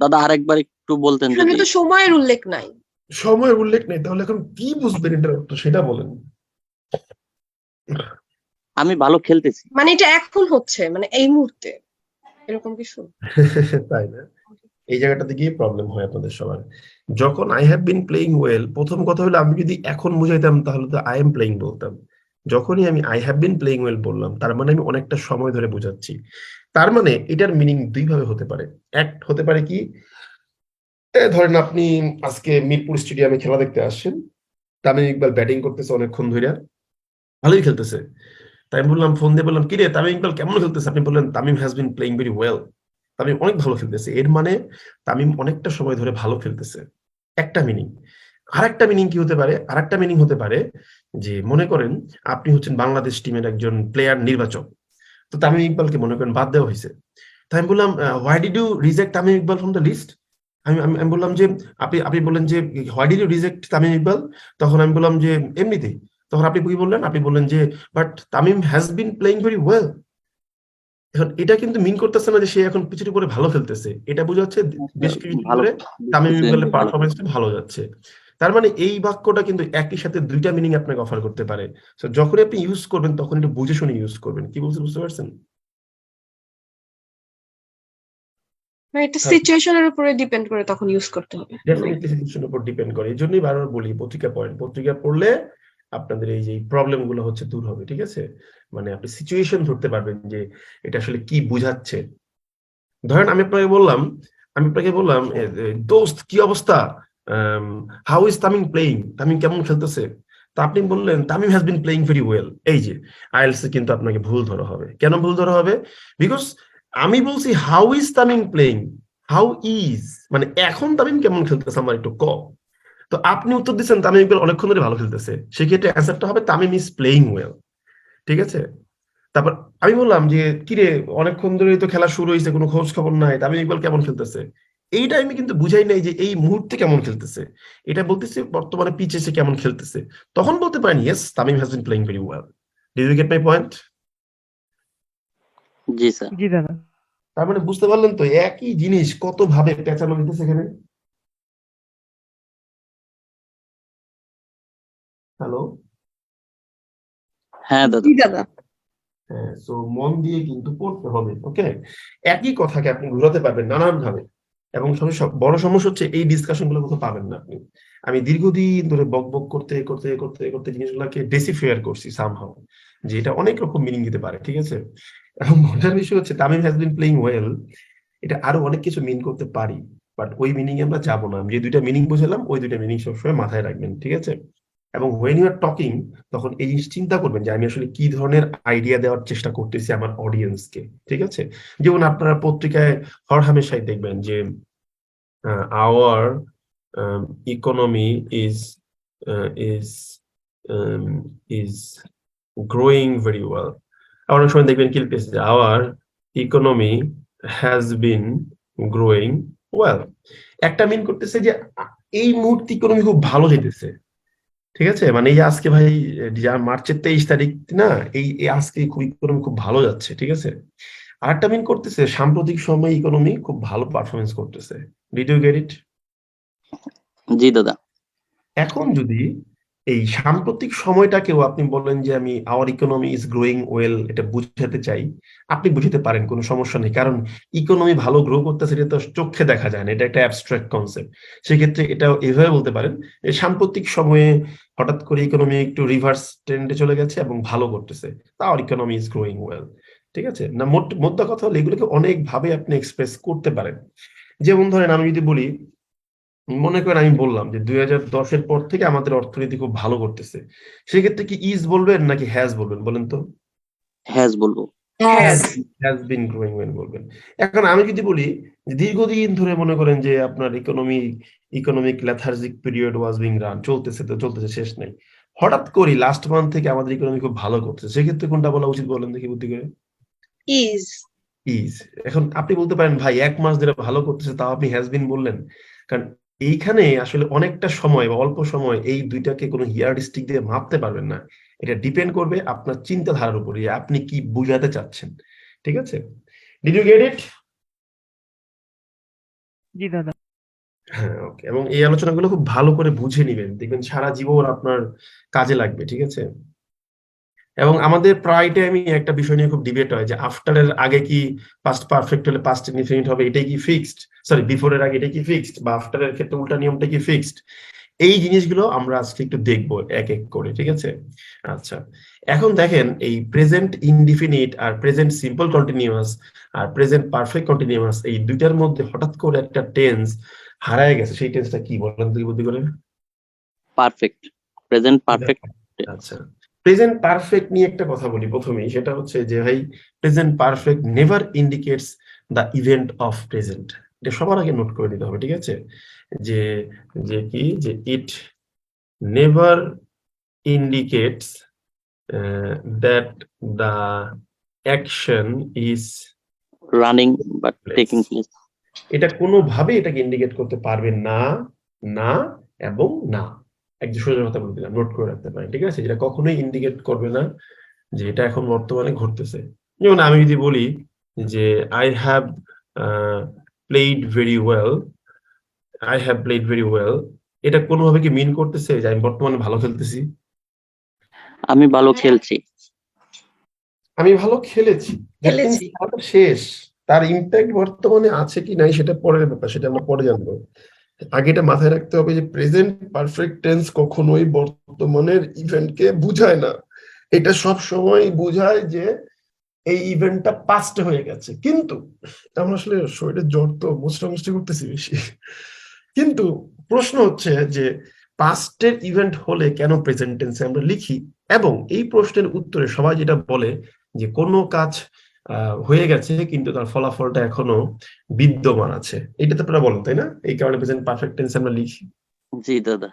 দাদা আরেকবার একটু বলতেন এখানে যদি। তো সময়ের উল্লেখ নাই। সময়ের উল্লেখ নেই, তাহলে এখন কি বুঝবেন এটার অর্থ সেটা বলেন। আমি ভালো খেলতেছি। মানে এটা এখন হচ্ছে, মানে এই মুহূর্তে, এরকম কিছু। তাই না? এই জায়গাটাতে গিয়ে প্রবলেম হয় আপনাদের সবার। যখন I have been playing well, প্রথম কথা হলো আমি যদি এখন বুঝাইতাম তাহলে তো আই এম প্লেইং বলতাম। যখনই আমি I have been playing well বললাম, তার মানে আমি অনেকটা সময় ধরে বোঝাচ্ছি। তার মানে এটার মিনিং দুই ভাবে হতে পারে। এক হতে পারে কি, ধরেন আপনি আজকে মিরপুর স্টেডিয়ামে খেলা দেখতে আসছেন, তামিম ইকবাল ব্যাটিং করতেছে অনেকক্ষণ ধরে, ভালোই খেলতেছে। তাই আমি বললাম, ফোন দিয়ে বললাম, কিরে তামিম ইকবাল কেমন খেলতেছে? আপনি বললেন Tamim has been playing very well, Tamim অনেক ভালো খেলতেছে। এর মানে তামিম অনেকটা সময় ধরে ভালো খেলতেছে, একটা মিনিং। আরেকটা মিনিং কি হতে পারে? আরেকটা মিনিং হতে পারে যে মনে করেন আপনি হচ্ছেন বাংলাদেশ টিমের একজন প্লেয়ার নির্বাচক, তো তামিম ইকবালকে মনে করেন বাদ দেওয়া হয়েছে। তাই আমি বললাম, why did you reject Tamim Iqbal from the list? আমি বললাম যে আপনি আপনি বললেন যে why did you reject Tamim Iqbal? তখন আমি বললাম যে এমনিতেই। তখন আপনি কি বললেন? আপনি বললেন যে but Tamim has been playing very well. এখন এটা কিন্তু মিন করতেছে না যে সে এখন পিছের উপরে ভালো খেলতেছে, এটা বোঝাচ্ছে বেশ কিছুদিন ভালো ধরে তামিম কিছুদিন ইকবালের ভালো। পারফরমেন্সটা ভালো যাচ্ছে। তার মানে এই বাক্যটা কিন্তু একই সাথে দুইটা মিনিং আপনাকে অফার করতে পারে। সো যখন আপনি ইউজ করবেন তখন একটু বুঝে শুনে ইউজ করবেন। কি বলছেন বুঝতে পারছেন? মানে এটা সিচুয়েশনের উপরে ডিপেন্ড করে তখন ইউজ করতে হবে। ডেফিনেটলি সিচুয়েশনের উপর ডিপেন্ড করে। এই জন্যই বারবার বলি পত্রিকা পড়লে আপনাদের এই যে প্রবলেম গুলো হচ্ছে দূর হবে, ঠিক আছে? মানে আপনি সিচুয়েশন ধরতে পারবেন যে এটা আসলে কি বুঝাচ্ছে। ধরেন আমি আপনাকে বললাম দোস্ত কি অবস্থা, how is Tamim playing, Tamim কেমন খেলতেছে? তা আপনি বললেন Tamim has been playing very well. এই যে আইএলস এ কিন্তু আপনাকে ভুল ধরা হবে। কেন ভুল ধরা হবে? বিকজ আমি বলছি how is Tamim playing, how is মানে এখন তামিম কেমন খেলতেছে আমার একটু ক। তো আপনি উত্তর দিচ্ছেন তামিম ইকবাল অনেকক্ষণ ধরে ভালো খেলতেছে, সেক্ষেত্রে অ্যান্সারটা হবে তামিম ইজ প্লেইং ওয়েল, ঠিক আছে? তারপর আমি বললাম যে কিরে অনেকক্ষণ ধরেই তো খেলা শুরু হয়েছে, কোনো খোঁজ খবর নাই, তামিম ইকবাল কেমন খেলতেছে? এইটা আমি কিন্তু বুঝাই নাই যে এই মুহূর্তে কেমন খেলতেছে, এটা বলতেছি বর্তমানে পিচে সে কেমন খেলতেছে। তখন বলতে পারেন yes Tamim has been playing very well. Did you get my point? জি স্যার। জি দাদা। তার মানে বুঝতে পারলেন তো একই জিনিস কত ভাবে পেঁচানো হইতেছে এখানে। হ্যালো, হ্যাঁ দাদা। জি দাদা। হ্যাঁ, সো মন দিয়ে কিন্তু পড়তে হবে, ওকে? একই কথাকে আপনি ঘুরাতে পারবেন নানান ভাবে। এবং বড় সমস্যা হচ্ছে এই ডিসকাশন গুলো কোথাও পাবেন না আপনি। আমি দীর্ঘদিন ধরে বক বক করতে করতে করতে করতে জিনিসগুলোকে ডেসিফায়ার করছি সামহাউ, যে এটা অনেক রকম মিনিং দিতে পারে, ঠিক আছে? এবং মজার বিষয় হচ্ছে Tamim has been playing well, এটা আরো অনেক কিছু মিন করতে পারি, বাট ওই মিনিং আমরা যাবো না। আমি যে দুইটা মিনিং বুঝালাম ওই দুইটা মিনিং সবসময় মাথায় রাখবেন, ঠিক আছে? এবং হোয়েন ইউ আর টকিং, তখন এই জিনিস চিন্তা করবেন যে আমি আসলে কি ধরনের আইডিয়া দেওয়ার চেষ্টা করতেছি আমার অডিয়েন্সকে, ঠিক আছে? যেমন আপনারা পত্রিকায় হরহামেশাই দেখবেন যে hour economy is is is growing very well. অনেক সময় দেখবেন কি লিখতেছে যে hour economy has been growing well. একটা মিন করতেছে যে এই মুহূর্তে ইকোনমি খুব ভালো যেতেছে, ঠিক আছে? মানে এই যে আজকে ভাই যা মার্চের 23 তারিখ না, এই আজকে খুব ইকোনমি খুব ভালো যাচ্ছে, ঠিক আছে? আরেকটা মিন করতেছে সাম্প্রতিক সময়ে ইকোনমি খুব ভালো পারফরমেন্স করতেছে। Did you get it? জি দাদা। এখন যদি এই সাম্প্রতিক সময়টাকেও আপনি বলেন যে আমি hour economy is growing well, এটা বুঝাতে চাই, আপনি বুঝতে পারেন, কোনো সমস্যা নেই। কারণ ইকোনমি ভালো গ্রো করতেছে এটা তো চোখে দেখা যায় না, এটা একটা অ্যাবস্ট্রাক্ট কনসেপ্ট। সেক্ষেত্রে এটা এভাবে বলতে পারেন এই সাম্প্রতিক সময়ে হঠাৎ করে ইকোনমি একটু রিভার্স ট্রেন্ডে চলে গেছে এবং ভালো করতেছে, hour economy is growing well, ঠিক আছে? না, মোদ্দা কথা হলো এগুলোকে অনেক ভাবে আপনি এক্সপ্রেস করতে পারেন। যেমন ধরেন আমি যদি বলি, মনে করেন আমি বললাম যে 2010-এর পর থেকে আমাদের অর্থনীতি খুব ভালো করতেছে, সেক্ষেত্রে কি ইজ বলবেন নাকি হ্যাজ বলবেন বলেন তো? হ্যাজ বলবো। হ্যাজ বিন গ্রোয়িং ওয়েল বলবেন। এখন আমি যদি বলি যে দীর্ঘদিন ধরে মনে করেন যে আপনার economic lethargic period was being run, চলতেছে শেষ নাই, হঠাৎ করে লাস্ট মান্থ থেকে আমাদের ইকোনমি খুব ভালো করছে, সেক্ষেত্রে কোনটা বলা উচিত বলেন দেখি বুদ্ধি করে? ইজ। ইজ। এখন আপনি বলতে পারেন ভাই 1 মাস ধরে ভালো করতেছে তাও আপনি হ্যাজ বিন বললেন, কারণ এইখানে আসলে অনেকটা সময় বা অল্প সময় এই দুইটাকে কোনো ইয়ারস্টিক দিয়ে মাপতে পারবেন না। এটা ডিপেন্ড করবে আপনার চিন্তাধারার উপরে যে আপনি কি বুঝাতে চাচ্ছেন। ঠিক আছে? Did you get it? জি দাদা। হ্যাঁ, ওকে। এবং এই আলোচনাগুলো খুব ভালো করে বুঝে নিবেন, দেখবেন সারা জীবন আপনার কাজে লাগবে। ঠিক আছে? এবং আমাদের প্রায় টাইমই একটা বিষয় নিয়ে খুব ডিবেট হয় যে আফটার এর আগে কি পাস্ট পারফেক্ট হলে পাস্ট ইনডিফিনিট হবে, এটাই কি ফিক্সড? সরি, বিফোর এর আগে এটাই কি ফিক্সড, বা আফটার এর ক্ষেত্রে উল্টা নিয়মটা কি ফিক্সড? এই জিনিসগুলো আমরা আজকে একটু দেখবো এক এক করে। ঠিক আছে? আচ্ছা, এখন দেখেন এই প্রেজেন্ট ইনডিফিনিট আর প্রেজেন্ট সিম্পল কন্টিনিউয়াস আর প্রেজেন্ট পারফেক্ট কন্টিনিউয়াস, এই দুইটার মধ্যে হঠাৎ করে একটা টেন্স হারায় গেছে। সেই টেন্সটা কি বলেন তো, বুদ্ধি করে? Perfect, present perfect. আচ্ছা, প্রেজেন্ট পারফেক্ট নিয়ে একটা কথা বলি প্রথমেই, সেটা হচ্ছে যে ভাই present perfect never indicates the event of present. এটা সবার আগে নোট করে নিতে হবে। ঠিক আছে? যে যে কি যে it never indicates that the action is running but taking place. এটা কোনোভাবেই এটাকে ইন্ডিকেট করতে পারবে না, না এবং না। একদম সোজা কথা বলে দিলাম, নোট করে রাখতে পারেন। ঠিক আছে? যেটা কখনোই ইন্ডিকেট করবে না যে এটা এখন বর্তমানে ঘটতেছে। যেমন আমি যদি বলি যে I have played very well, I have played very well, এটা কোনোভাবে কি মিন করতেছে যে আমি বর্তমানে ভালো খেলতেছি? আমি ভালো খেলছি। আমি ভালো খেলেছি, that means খেলেছি। খেলাটা শেষ। তার ইম্প্যাক্ট বর্তমানে আছে কি নাই সেটা পরের ব্যাপার, সেটা আমরা পরে জানবো। আগে এটা মাথায় রাখতে হবে যে প্রেজেন্ট পারফেক্ট টেন্স কখনোই বর্তমানের ইভেন্টকে বুঝায় না। এটা সব সময় বুঝায় যে এই ইভেন্টটা পাস্টে হয়ে গেছে। কিন্তু আমরা আসলে শরীরের জ্বর তো মুষ্টি করতেছি বেশি। কিন্তু প্রশ্ন হচ্ছে যে পাস্টের ইভেন্ট হলে কেন প্রেজেন্ট টেন্সে আমরা লিখি, এবং এই প্রশ্নের উত্তরে সবাই যেটা বলে যে কোনো কাজ হয়ে গেছে কিন্তু তার ফলাফলটা এখনো বিদ্যমান আছে। এটা তো আপনারা বলেন, তাই না? এই কারণে প্রেজেন্ট পারফেক্ট টেন্সে আমরা লিখি। জি দাদা।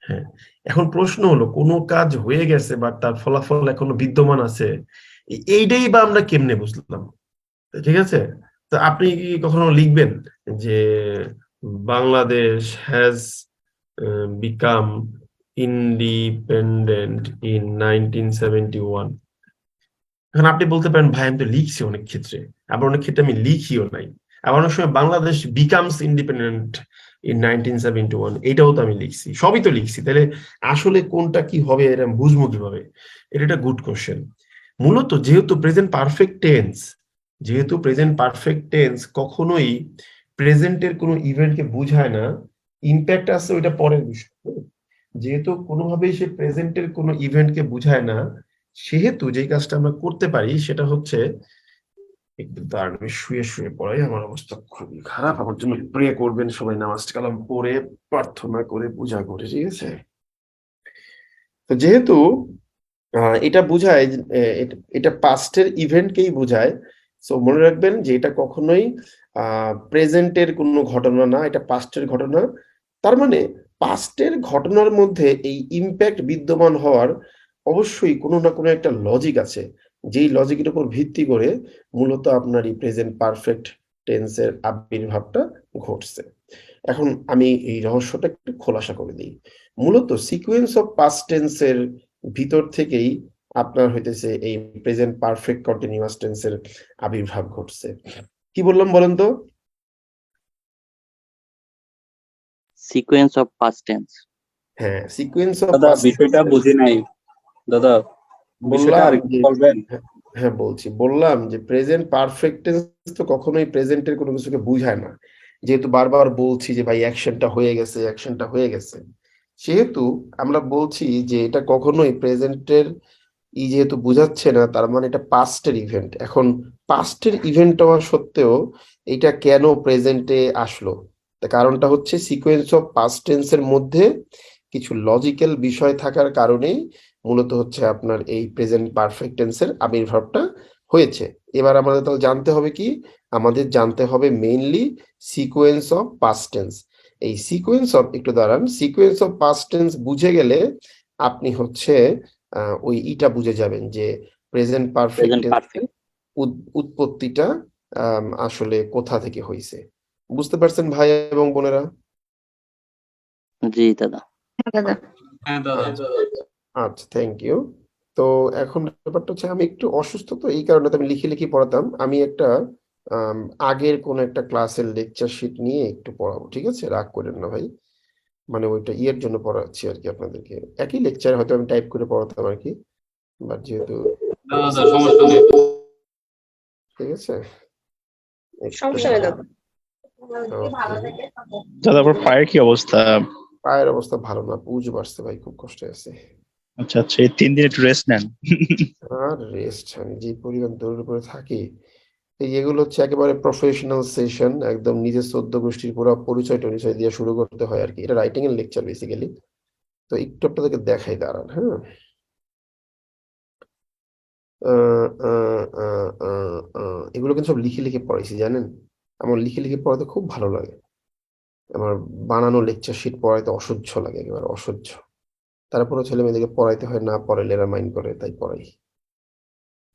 হ্যাঁ, এখন প্রশ্ন হলো কোনো কাজ হয়ে গেছে বা তার ফলাফল এখনো বিদ্যমান আছে, এইটাই বা আমরা কেমনে বুঝলাম? ঠিক আছে? তো আপনি কি কখনো লিখবেন যে Bangladesh has become independent in 1971? এখন আপনি বলতে পারেন ভাই আমি তো লিখছি অনেক ক্ষেত্রে, আবার অনেক ক্ষেত্রে আমি লিখিও নাই, আবার অনেক সময় বাংলাদেশ বিকামস ইন্ডিপেন্ডেন্ট ইন 1971, এটাও তো আমি লিখছি, সবই তো লিখছি। তাহলে আসলে কোনটা কি হবে এটা আমি বুঝবো কিভাবে? এটা একটা গুড কোশ্চেন। মূলত যেহেতু প্রেজেন্ট পারফেক্ট টেন্স কখনোই প্রেজেন্টের কোনো ইভেন্টকে বুঝায় না, ইম্প্যাক্ট আছে ওইটা পরের বিষয়। যেহেতু কোনোভাবেই সে প্রেজেন্টের কোনো ইভেন্টকে বুঝায় না, সেহেতু যে কাজটা আমরা করতে পারি সেটা হচ্ছে একটু দাঁড়ান, আমি শুয়ে শুয়ে পড়াই, আমার অবস্থা খুবই খারাপ। আমার জন্য প্রে করবেন সবাই, নামাজ কালাম পড়ে প্রার্থনা করে পূজা করে। ঠিক আছে? তো যেহেতু এটা বুঝায় এটা পাস্টের ইভেন্টকেই বোঝায়, সো মনে রাখবেন যে এটা কখনোই প্রেজেন্টের কোনো ঘটনা না, এটা পাস্টের ঘটনা। তার মানে পাস্টের ঘটনার মধ্যে এই ইম্প্যাক্ট বিদ্যমান হওয়ার অবশ্যই কোনো না কোনো একটা লজিক আছে, যেই লজিকের উপর ভিত্তি করে মূলত আপনার এই প্রেজেন্ট পারফেক্ট টেন্সের আবির্ভাবটা ঘটছে। এখন আমি এই রহস্যটা একটু খোলাসা করে দিই। মূলত সিকোয়েন্স অফ পাস্ট টেন্সের ভিতর থেকেই আপনার হইতেছে এই প্রেজেন্ট পারফেক্ট কন্টিনিউয়াস টেন্সের আবির্ভাব ঘটছে। কি বললাম বলেন তো? Sequence of past tense. হ্যাঁ, সিকোয়েন্স অফ দাদা পাস্ট বিষয়টা বুঝি নাই দাদা, বিষয়টা বললাম আরেকটু যে বলবেন? হ্যাঁ বললাম যে প্রেজেন্ট পারফেক্ট টেন্স তো কখনোই প্রেজেন্টের কোনো কিছুকে বুঝায় না। যেহেতু বারবার বলছি যে ভাই অ্যাকশনটা হয়ে গেছে, সেহেতু আমরা বলছি যে এটা কখনোই প্রেজেন্টের যেহেতু বুঝাচ্ছে না, তার মানে এটা পাস্টের ইভেন্ট। এখন পাস্টের ইভেন্ট হওয়া সত্ত্বেও এটা কেন প্রেজেন্টে আসলো? তার কারণটা হচ্ছে সিকোয়েন্স অফ পাস্ট টেন্সের মধ্যে কিছু লজিক্যাল বিষয় থাকার কারণেই মূলত হচ্ছে আপনার এই প্রেজেন্ট পারফেক্ট টেন্সের আবির্ভাবটা হয়েছে। এবার আমাদের তাহলে জানতে হবে কি? আমাদের জানতে হবে mainly sequence of past tense. এই সিকোয়েন্স অফ, একটু দাঁড়ান, সিকোয়েন্স অফ পাস্ট টেন্স বুঝে গেলে আপনি হচ্ছে ওই ইটা বুঝে যাবেন যে প্রেজেন্ট পারফেক্ট প্রেজেন্ট পারফেক্ট। উৎপত্তিটা আসলে কোথা থেকে হয়েছে। বুঝতে পারছেন ভাই এবং বোনেরা? জি দাদা। হ্যাঁ দাদা। হ্যাঁ দাদা। আচ্ছা, থ্যাংক ইউ। তো এখন ব্যাপারটা হচ্ছে আমি একটু অসুস্থ, তো এই কারণে তো আমি লিখে লিখে পড়াতাম। আমি একটা আগের কোন একটা ক্লাসের লেকচার শিট নিয়ে একটু পড়াবো, ঠিক আছে? রাগ করেন না ভাই, মানে ওইটা ইয়ের জন্য পড়াচ্ছি আর কি আপনাদেরকে। একই লেকচার হয়তো আমি টাইপ করে পড়াতাম আর কি, বাট যেহেতু দাদা সমস্যা নেই। ঠিক আছে, একটু সমস্যা নেই দাদা। Okay. দাদা আপনার পায়ের কি অবস্থা? পায়ের অবস্থা ভালো না, পুজ বাড়ছে ভাই, খুব কষ্ট আছে। আচ্ছা আচ্ছা, এই 3 দিন একটু রেস্ট নেন। আর রেস্ট, আমি যে পরিমাণ দৌড়ের উপরে থাকি, এই এগুলো হচ্ছে একেবারে প্রফেশনাল সেশন, একদম নিজের 14 গোষ্ঠীর পুরো পরিচয় টরিচয় দিয়ে শুরু করতে হয় আর কি। এটা রাইটিং এর লেকচার বেসিক্যালি। তো একটু আপনাদেরকে দেখাই, দাঁড়ান। হ্যাঁ, এগুলো কিন্তু সব লিখে লিখে পড়াইছি, জানেন? আমার লিখে লিখে পড়াতে খুব ভালো লাগে। আমার বানানো লেকচার শিট পড়াইতে অসহ্য লাগে, একেবারে অসহ্য। তারপরে ছেলে মেয়েদেরকে পড়াইতে হয়, না পড়াইলে এরা মাইন্ড করে, তাই পড়াই।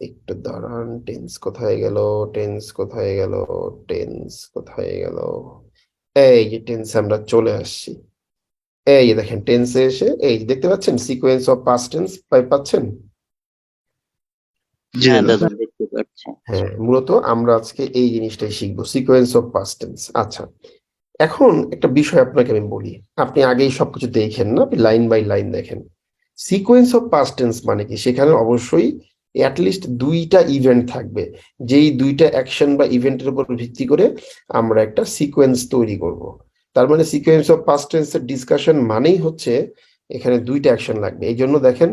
একটু দাঁড়ান, টেন্স কোথায় গেল, টেন্স কোথায় গেল, টেন্স কোথায় গেল? এই যে টেন্স আমরা চলে আসছি। এই যে দেখেন, টেন্সে এসে এই যে দেখতে পাচ্ছেন সিকোয়েন্স অফ পাস্ট টেন্স পাচ্ছেন? জি হ্যাঁ দাদা। দাদা দেখতে পাচ্ছি। হ্যাঁ, মূলত আমরা আজকে এই জিনিসটাই শিখবো, সিকোয়েন্স অফ পাস্ট টেন্স। আচ্ছা, এখন একটা বিষয় আপনাকে আমি বলি, আপনি আগেই সবকিছু দেখেন না, আপনি লাইন বাই লাইন দেখেন। সিকোয়েন্স অফ পাস্ট টেন্স মানে কি? সেখানে অবশ্যই অ্যাটলিস্ট দুইটা ইভেন্ট থাকবে, যেই দুইটা অ্যাকশন বা ইভেন্টের উপর ভিত্তি করে আমরা একটা সিকোয়েন্স তৈরি করব। তার মানে সিকোয়েন্স অফ পাস্ট টেন্সের ডিসকাশন মানেই হচ্ছে এখানে দুইটা অ্যাকশন লাগবে। এই জন্য দেখেন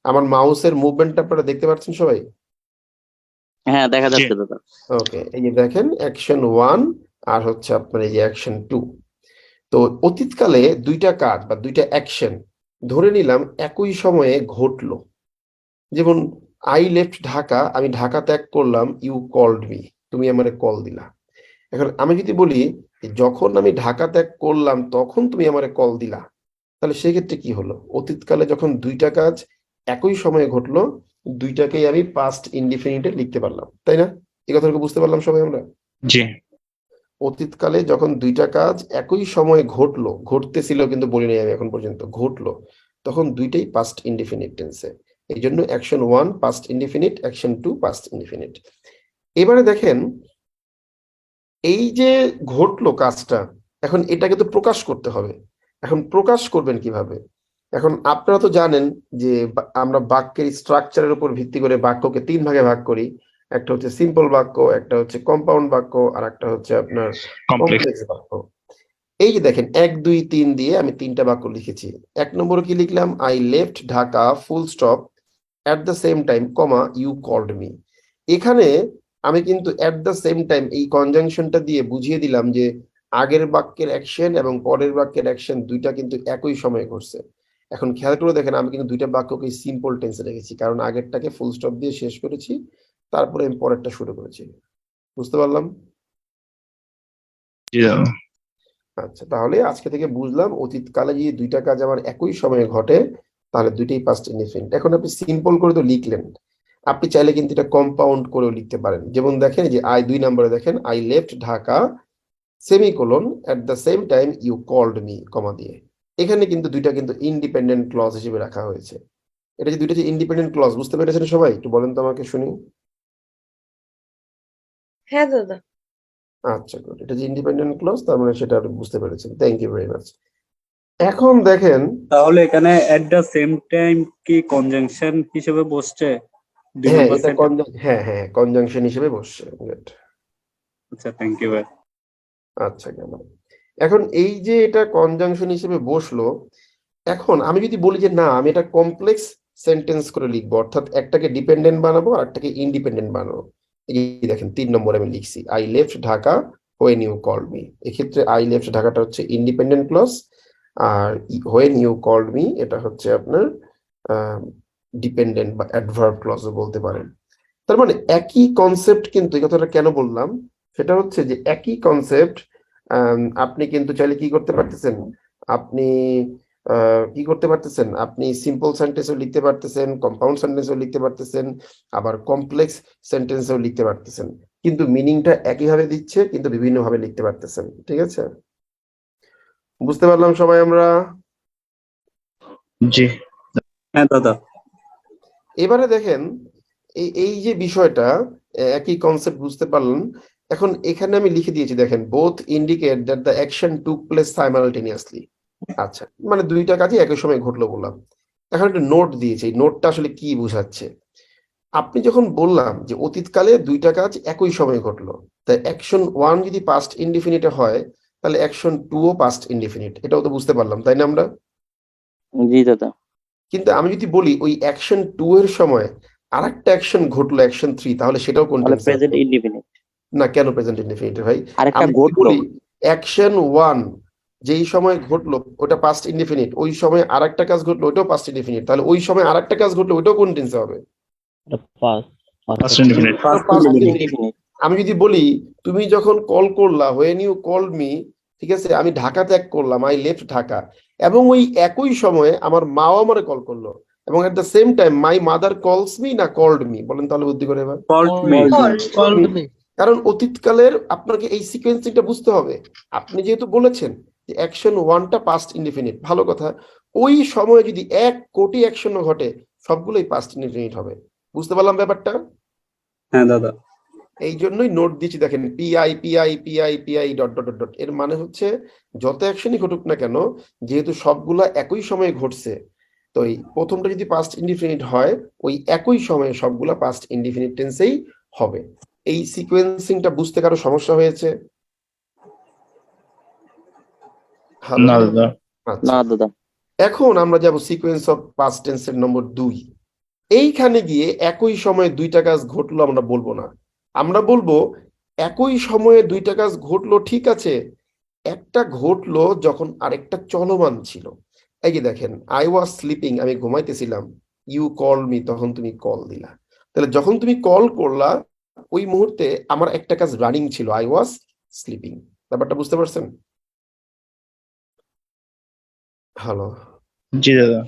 আমার মাউসের মুভমেন্টটা আপনারা দেখতে পাচ্ছেন সবাই? হ্যাঁ দেখা জি। যাচ্ছে দাদা। ওকে, এই যে দেখেন অ্যাকশন 1 আর হচ্ছে আপনার এই যে অ্যাকশন 2। তো অতীতকালে দুইটা কাজ বা দুইটা অ্যাকশন ধরে নিলাম একই সময়ে ঘটলো। যেমন আই লেফট ঢাকা, আমি ঢাকা ত্যাগ করলাম, ইউ কল্ড মি, তুমি আমারে কল দিলা। এখন আমি যদি বলি যখন আমি ঢাকা ত্যাগ করলাম তখন তুমি আমারে কল দিলা, তাহলে সেক্ষেত্রে কি হলো? অতীতকালে যখন দুইটা কাজ একই সময়ে ঘটলো, দুইটাকেই আমি পাস্ট ইনডিফিনিটে লিখতে পারলাম, তাই না? এই কথাটা বুঝতে পারলাম সবাই আমরা? জি। অতীতকালে যখন দুইটা কাজ একই সময়ে ঘটলো, ঘটতেছিল কিন্তু বলি নাই আমি এখন পর্যন্ত, ঘটলো, তখন দুইটাই পাস্ট ইনডিফিনিট টেন্সে। এই জন্য action 1 past indefinite, action 2 past indefinite. এবারে দেখেন এই যে ঘটলো কাজটা, এখন এটাকে তো প্রকাশ করতে হবে। এখন প্রকাশ করবেন কিভাবে? এখন আপনারা তো জানেন যে আমরা বাক্যের স্ট্রাকচারের উপর ভিত্তি করে বাক্যকে 3 ভাগে ভাগ করি। একটা হচ্ছে সিম্পল বাক্য, একটা হচ্ছে কম্পাউন্ড বাক্য, আর একটা হচ্ছে আপনার কমপ্লেক্স। কমপ্লেক্স বাক্য। এই যে দেখেন 1 2 3 দিয়ে আমি 3টা বাক্য লিখেছি। 1 নম্বরে কি লিখলাম? I left Dhaka full stop at the same time comma you called me. এখানে আমি কিন্তু এট দ্য সেম টাইম এই কনজাংশনটা দিয়ে বুঝিয়ে দিলাম যে আগের বাক্যের অ্যাকশন এবং পরের বাক্যের অ্যাকশন দুইটা কিন্তু একই সময়ে ঘটছে। এখন খেয়াল করে দেখেন আমি কিন্তু দুইটা বাক্যকে সিম্পল টেন্সে রেখেছি, কারণ আগেরটাকে ফুল স্টপ দিয়ে শেষ করেছি, তারপরে আমি পরেরটা শুরু করেছি। বুঝতে পারলাম? জি দাদা। আচ্ছা, তাহলে আজকে থেকে বুঝলাম অতীতকালে যদি দুইটা কাজ আমার একই সময়ে ঘটে তাহলে দুইটাই পাস্ট ইনডিফিনিট। এখন আপনি সিম্পল করে তো লিখলেন, আপনি চাইলে কিন্তু এটা কম্পাউন্ড করেও লিখতে পারেন। যেমন দেখেন যে 2 নম্বরে দেখেন I left Dhaka semicolon at the same time you called me comma দিয়ে। এখানে কিন্তু দুইটা কিন্তু ইন্ডিপেন্ডেন্ট ক্লজ হিসেবে রাখা হয়েছে। এটা যে দুইটা যে ইন্ডিপেন্ডেন্ট ক্লজ, বুঝতে পেরেছেন সবাই? একটু বলেন তো আমাকে শুনি। হ্যাঁ দাদা। আচ্ছা, গুড। এটা যে ইন্ডিপেন্ডেন্ট ক্লজ, তার মানে সেটা আপনি বুঝতে পেরেছেন। Thank you very much. এখন দেখেন তাহলে এখানে এট দ্য সেম টাইম কি কনজাংশন হিসেবে বসছে 2 হ্যাঁ, নম্বর এটা সেন্টেন্স? হ্যাঁ কনজাংশন হিসেবে বসছে। Good. আচ্ছা থ্যাংক ইউ ভাই। আচ্ছা, কেন এখন এই যে এটা কনজাংশন হিসেবে বসলো, এখন আমি যদি বলি যে না আমি এটা কমপ্লেক্স সেন্টেন্স করে লিখবো, অর্থাৎ একটাকে ডিপেন্ডেন্ট বানাবো আর একটাকে ইন্ডিপেন্ডেন্ট বানাবো। এই দেখেন 3 নম্বরে আমি লিখছি I left Dhaka when you called me. এক্ষেত্রে আই লেফট ঢাকাটা হচ্ছে ইন্ডিপেন্ডেন্ট ক্লজ, আর হোয়েন ইউ কল্ড মি এটা হচ্ছে আপনার ডিপেন্ডেন্ট বা অ্যাডভার্ব ক্লজও বলতে পারেন। তার মানে একই কনসেপ্ট, কিন্তু এই কথাটা কেন বললাম সেটা হচ্ছে যে একই কনসেপ্ট আপনি কিন্তু চাইলে কি করতে পারতেছেন, আপনি কি করতে পারতেছেন, আপনি সিম্পল সেন্টেন্সও লিখতে পারতেছেন, কম্পাউন্ড সেন্টেন্সও লিখতে পারতেছেন, আবার কমপ্লেক্স সেন্টেন্সও লিখতে পারতেছেন, কিন্তু মিনিংটা একইভাবে দিচ্ছে কিন্তু বিভিন্ন ভাবে লিখতে পারতেছেন। ঠিক আছে, বুঝতে পারলাম সবাই আমরা? জি। হ্যাঁ দাদা। এবারে দেখেন এই এই যে বিষয়টা, একই কনসেপ্ট বুঝতে পারলেন। এখন এখানে আমি লিখে দিয়েছি, দেখেন both indicate that the action took place simultaneously. আচ্ছা, মানে দুইটা কাজই একই সময় ঘটলো বললাম। এখন একটা নোট দিয়েছি, এই নোটটা আসলে কি বোঝাচ্ছে। আপনি যখন বললাম যে অতীতকালে দুইটা কাজ একই সময় ঘটলো, তাই অ্যাকশন 1 যদি পাস্ট ইনডিফিনিটে হয় তাহলে অ্যাকশন 2 ও পাস্ট ইনডিফিনিট, এটাও তো বুঝতে পারলাম, তাই না আমরা? জি দাদা। কিন্তু আমি যদি বলি ওই অ্যাকশন 2 এর সময় আরেকটা অ্যাকশন ঘটলো অ্যাকশন 3, তাহলে সেটাও তাহলে কন্টিনিউয়াস প্রেজেন্ট ইনডিফিনিট। না? কেন প্রেজেন্ট ইনডিফিনিট ভাই? আরেকটা আমি যদি ঘটলো। বলি অ্যাকশন 1 যেই সময় ঘটলো ওটা পাস্ট ইনডিফিনিট, ওই সময় আরেকটা কাজ ঘটলো ওটাও পাস্ট ইনডিফিনিট, তাহলে ওই সময় আরেকটা কাজ ঘটলো ওটাও কন্টিনিউয়াস হবে। Past indefinite. Past Past indefinite. Indefinite. আমি যদি বলি তুমি যখন কল করলা, হোয়েন ইউ কল মি, ঠিক আছে, আমি ঢাকা ত্যাগ করলাম, আই লেফট ঢাকা, এবং ওই একই সময়ে আমার মাও আমারে কল করলো, এবং এট the same time my mother কলস মি না কল্ড মি, বলেন তাহলে বুদ্ধি করে এবার। Called me. কারণ অতীতকালের আপনাকে এই সিকোয়েন্সিংটা বুঝতে হবে। আপনি যেহেতু বলেছেন যে অ্যাকশন 1টা পাস্ট ইনডিফিনিট, ভালো কথা, ওই সময়ে যদি 1 কোটি অ্যাকশনও ঘটে সবগুলোই পাস্ট ইনডিফিনিট হবে। বুঝতে পারলাম ব্যাপারটা? হ্যাঁ দাদা। এই জন্যই নোট দিচ্ছি, দেখেন PI PI PI PI dot dot dot dot. এর মানে হচ্ছে যত অ্যাকশনই ঘটুক না কেন, যেহেতু সবগুলা একই সময়ে ঘটছে, তো এই প্রথমটা যদি পাস্ট ইনডিফিনিট হয় ওই একই সময়ে সবগুলা পাস্ট ইনডিফিনিট টেন্সেই হবে। এই সিকোয়েন্সিংটা বুঝতে কারো সমস্যা হয়েছে? Hello? না দাদা। আচ্ছা, না দাদা। এখন আমরা যাব সিকোয়েন্স অফ পাস্ট টেন্সের নম্বর 2। এইখানে গিয়ে একই সময়ে দুইটা কাজ ঘটলো আমরা বলবো না, আমরা বলবো একই সময়ে দুইটা কাজ ঘটলো, ঠিক আছে, একটা ঘটলো যখন আরেকটা চলমান ছিল। এই যে দেখেন, আই ওয়াজ স্লিপিং, আমি ঘুমাইতেছিলাম, ইউ কল মি, তখন তুমি কল দিলা। তাহলে যখন তুমি কল করলা ওই মুহূর্তে আমার একটা কাজ রানিং ছিল, আই ওয়াজ স্লিপিং। ব্যাপারটা বুঝতে পারছেন? হ্যালো? জি দাদা।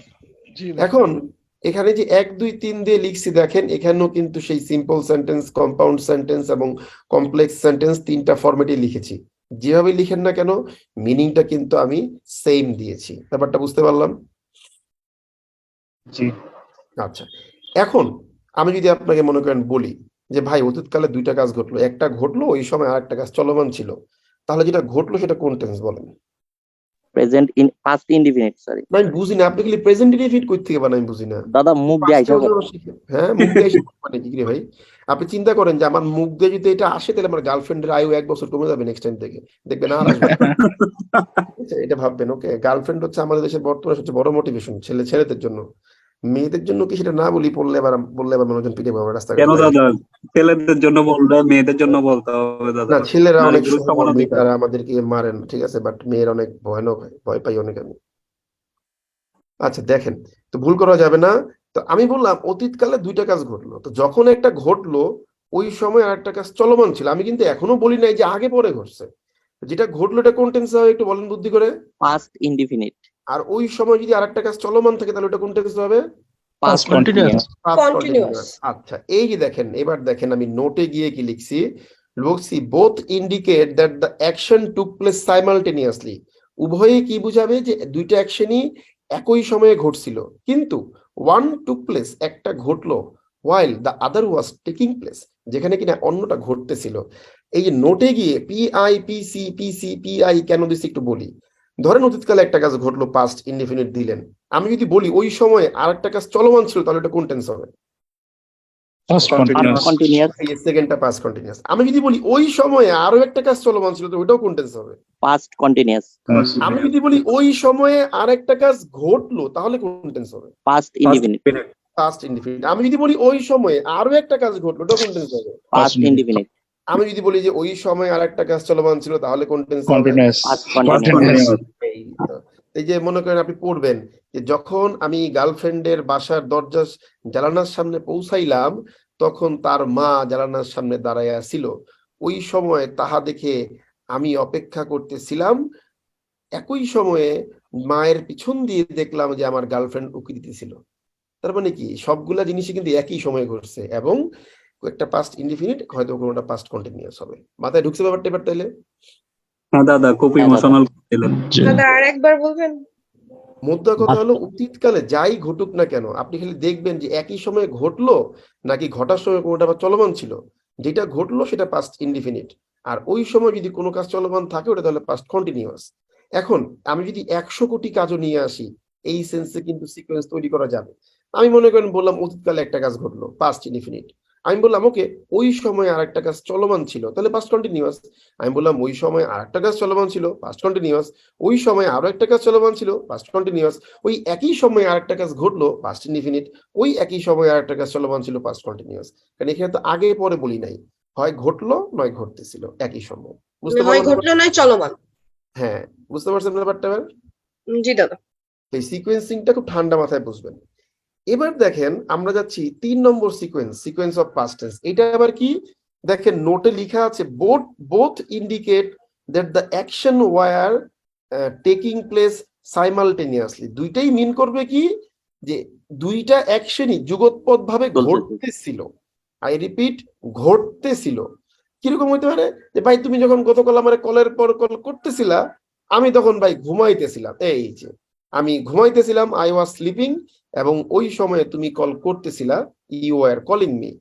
এখন এখানে যে 1 2 3 দিয়ে লিখছি, দেখেন এখানেও কিন্তু সেই সিম্পল সেন্টেন্স, কম্পাউন্ড সেন্টেন্স এবং কমপ্লেক্স সেন্টেন্স তিনটা ফরম্যাটে লিখেছি। যেভাবে লিখেন না কেন মিনিংটা কিন্তু আমি সেম দিয়েছি। ব্যাপারটা বুঝতে পারলাম? জি। আচ্ছা, এখন আমি যদি আপনাকে মনে করেন বলি যে ভাই অতীতকালে দুইটা কাজ ঘটলো, একটা ঘটলো ওই সময় আরেকটা কাজ চলমান ছিল, তাহলে যেটা ঘটলো সেটা কোন টেন্স বলেন? Present in past indefinite, sorry না আমি বুঝি না, আপনি কি প্রেজেন্ট ইনডিফিনিট কই থেকে বানাই বুঝি না। দাদা। মুখ দিয়ে আইসা পড়ে। হ্যাঁ, মুখ দিয়ে এসে মানে কি রে ভাই? আপনি চিন্তা করেন যে আমার মুখ দিয়ে যদি এটা আসে তাহলে আমার গার্লফ্রেন্ডের আয়ু 1 বছর কমে যাবে নেক্সট টাইম থেকে, দেখবেন আর আসবে না। ঠিক আছে, এটা ভাববেন। ওকে, গার্লফ্রেন্ড হচ্ছে আমাদের দেশের বর্তমানে সবচেয়ে বড় মোটিভেশন ছেলেদের জন্য। মেয়েদের জন্য কি সেটা না বলি, বললে আবার মানুষজন পিটে পাবে রাস্তাঘাটে। কেন দাদা? ছেলেদের জন্য বললে মেয়েদের জন্য বলতে হবে দাদা। না, ছেলেরা অনেক নারীদের সমান সহমর্মী, অধিকার। তারা আমাদেরকে মারেন, ঠিক আছে, বাট মেয়েরা অনেক ভয়ানক হয়, ভয় পাই অনেক আমি। আচ্ছা দেখেন, তো ভুল করা যাবে না। তো আমি বললাম অতীতকালে দুইটা কাজ ঘটলো, তো যখন একটা ঘটলো ওই সময় আরেকটা কাজ চলমান ছিল। আমি কিন্তু এখনো বলি নাই যে আগে পরে ঘটছে। যেটা ঘটলো এটা কোন টেন্সে হবে একটু বলেন বুদ্ধি করে। Past indefinite. আর ওই সময় যদি আরেকটা কাজ চলমান থাকে তাহলে ওটা কোন টেন্সে হবে? Past continuous. Past Continuous. continuous। আচ্ছা, এই যে দেখেন, এবার দেখেন আমি নোটে গিয়ে কি লিখছি, লিখছি both indicate that the action took place simultaneously. উভয়ে কি বুঝাবে যে দুইটা অ্যাকশনই একই সময়ে ঘটছিল, কিন্তু ওয়ান টুক প্লেস, একটা ঘটলো, while the other was taking place, যেখানে কিনা অন্যটা ঘটতেছিল। এই যে নোটে গিয়ে পিআই পিসি পিসি পিআই কেন দিচ্ছি একটু বলি। ধরেন অতীতকালে একটা কাজ ঘটলো, পাস্ট ইনডিফিনিট দিলেন, আমি যদি বলি ওই সময় আরেকটা কাজ চলমান ছিল তাহলে এটা কোন টেন্স হবে? Past continuous. কন্টিনিউয়াস। এই সেকেন্ডটা পাস্ট কন্টিনিউয়াস। আমি যদি বলি ওই সময়ে আরো একটা কাজ চলমান ছিল তো ওটাও কোন টেন্স হবে? Past continuous. আমি যদি বলি ওই সময়ে আরেকটা কাজ ঘটলো তাহলে কোন টেন্স হবে? Past indefinite. Past indefinite. আমি যদি বলি ওই সময়ে আরো একটা কাজ ঘটলো ওটা কোন টেন্স হবে? Past indefinite. আমি যদি বলি যে ওই সময় আরেকটা কাজ চলমান ছিল তাহলে কোন টেন্স হবে? Continuous. Past continuous. এই তো। এই যে মনে করেন আপনি পড়বেন যে যখন আমি গার্লফ্রেন্ডের বাসার দরজা জানালার সামনে পৌঁছাইলাম তখন তার মা জানালার সামনে দাঁড়াইয়া ছিল, ওই সময় তাহা দেখে আমি অপেক্ষা করতেছিলাম, একই সময়ে মায়ের পিছন দিয়ে দেখলাম যে আমার গার্লফ্রেন্ড উকি দিতেছিল। তার মানে কি সবগুলা জিনিসই কিন্তু একই সময়ে ঘটছে এবং একটা পাস্ট ইনডিফিনিট, হয়তো কোনোটা পাস্ট কন্টিনিউয়াস হবে। মাথায় ঢুকছে ব্যাপারটা এবার তাইলে? হ্যাঁ দাদা, খুব হ্যাঁ দাদা। ইমোশনাল দিলেন। জি দাদা আর একবার বলবেন? মোদ্দা কথা হলো অতীতকালে যাই ঘটুক না কেন আপনি খালি দেখবেন যে একই সময়ে ঘটলো নাকি ঘটার সময় কোনোটা আবার চলমান ছিল। যেটা ঘটলো সেটা পাস্ট ইনডিফিনিট, আর ওই সময় যদি কোনো কাজ চলমান থাকে ওটা তাহলে পাস্ট কন্টিনিউয়াস। এখন আমি যদি 100 কোটি কাজও নিয়ে আসি, এই সেন্সে কিন্তু সিকোয়েন্স তৈরি করা যাবে। আমি মনে করেন বললাম অতীতকালে একটা কাজ ঘটলো, পাস্ট ইনডিফিনিট। আমি বললাম ওকে ওই সময় আর একটা কাজ চলমান ছিল, তাহলে পাস্ট কন্টিনিউয়াস। আমি বললাম ওই সময় আর একটা কাজ চলমান ছিল, পাস্ট কন্টিনিউয়াস। ওই সময় আরো একটা কাজ চলমান ছিল, পাস্ট কন্টিনিউয়াস। ওই একই সময়ে আরেকটা কাজ ঘটলো, পাস্ট ইনডিফিনিট। ওই একই সময়ে আরেকটা কাজ চলমান ছিল, পাস্ট কন্টিনিউয়াস। কারণ এখানে তো আগে পরে বলি নাই, হয় ঘটলো নয় ঘটতেছিল একই সময়। বুঝতে নয় পারলাম? ঘটলো নয় চলমান। হ্যাঁ, বুঝতে পারছেন ব্যাপারটা এবার? জি দাদা। এই সিকোয়েন্সিংটা খুব ঠান্ডা মাথায় বুঝবেন। এবার দেখেন আমরা যাচ্ছি 3 নম্বর sequence, sequence of past tense. এটা আবার কি? দেখেন নোটে লেখা আছে both indicate that the action were taking place simultaneously। দুইটাই মিন করবে কি যে দুইটা অ্যাকশনই যুগোৎপদ ভাবে ঘটতেছিল। I repeat, ঘটতেছিল। কিরকম হইতে পারে? যে ভাই তুমি যখন গতকাল আমার কলের পর কল করতেছিলা, আমি তখন ভাই ঘুমাইতেছিলাম। এই যে আমি ঘুমাইতেছিলাম, আই ওয়াজ স্লিপিং, এবং ওই সময়ে তুমি কল করতেছিলা, ইউ আর কলিং মি।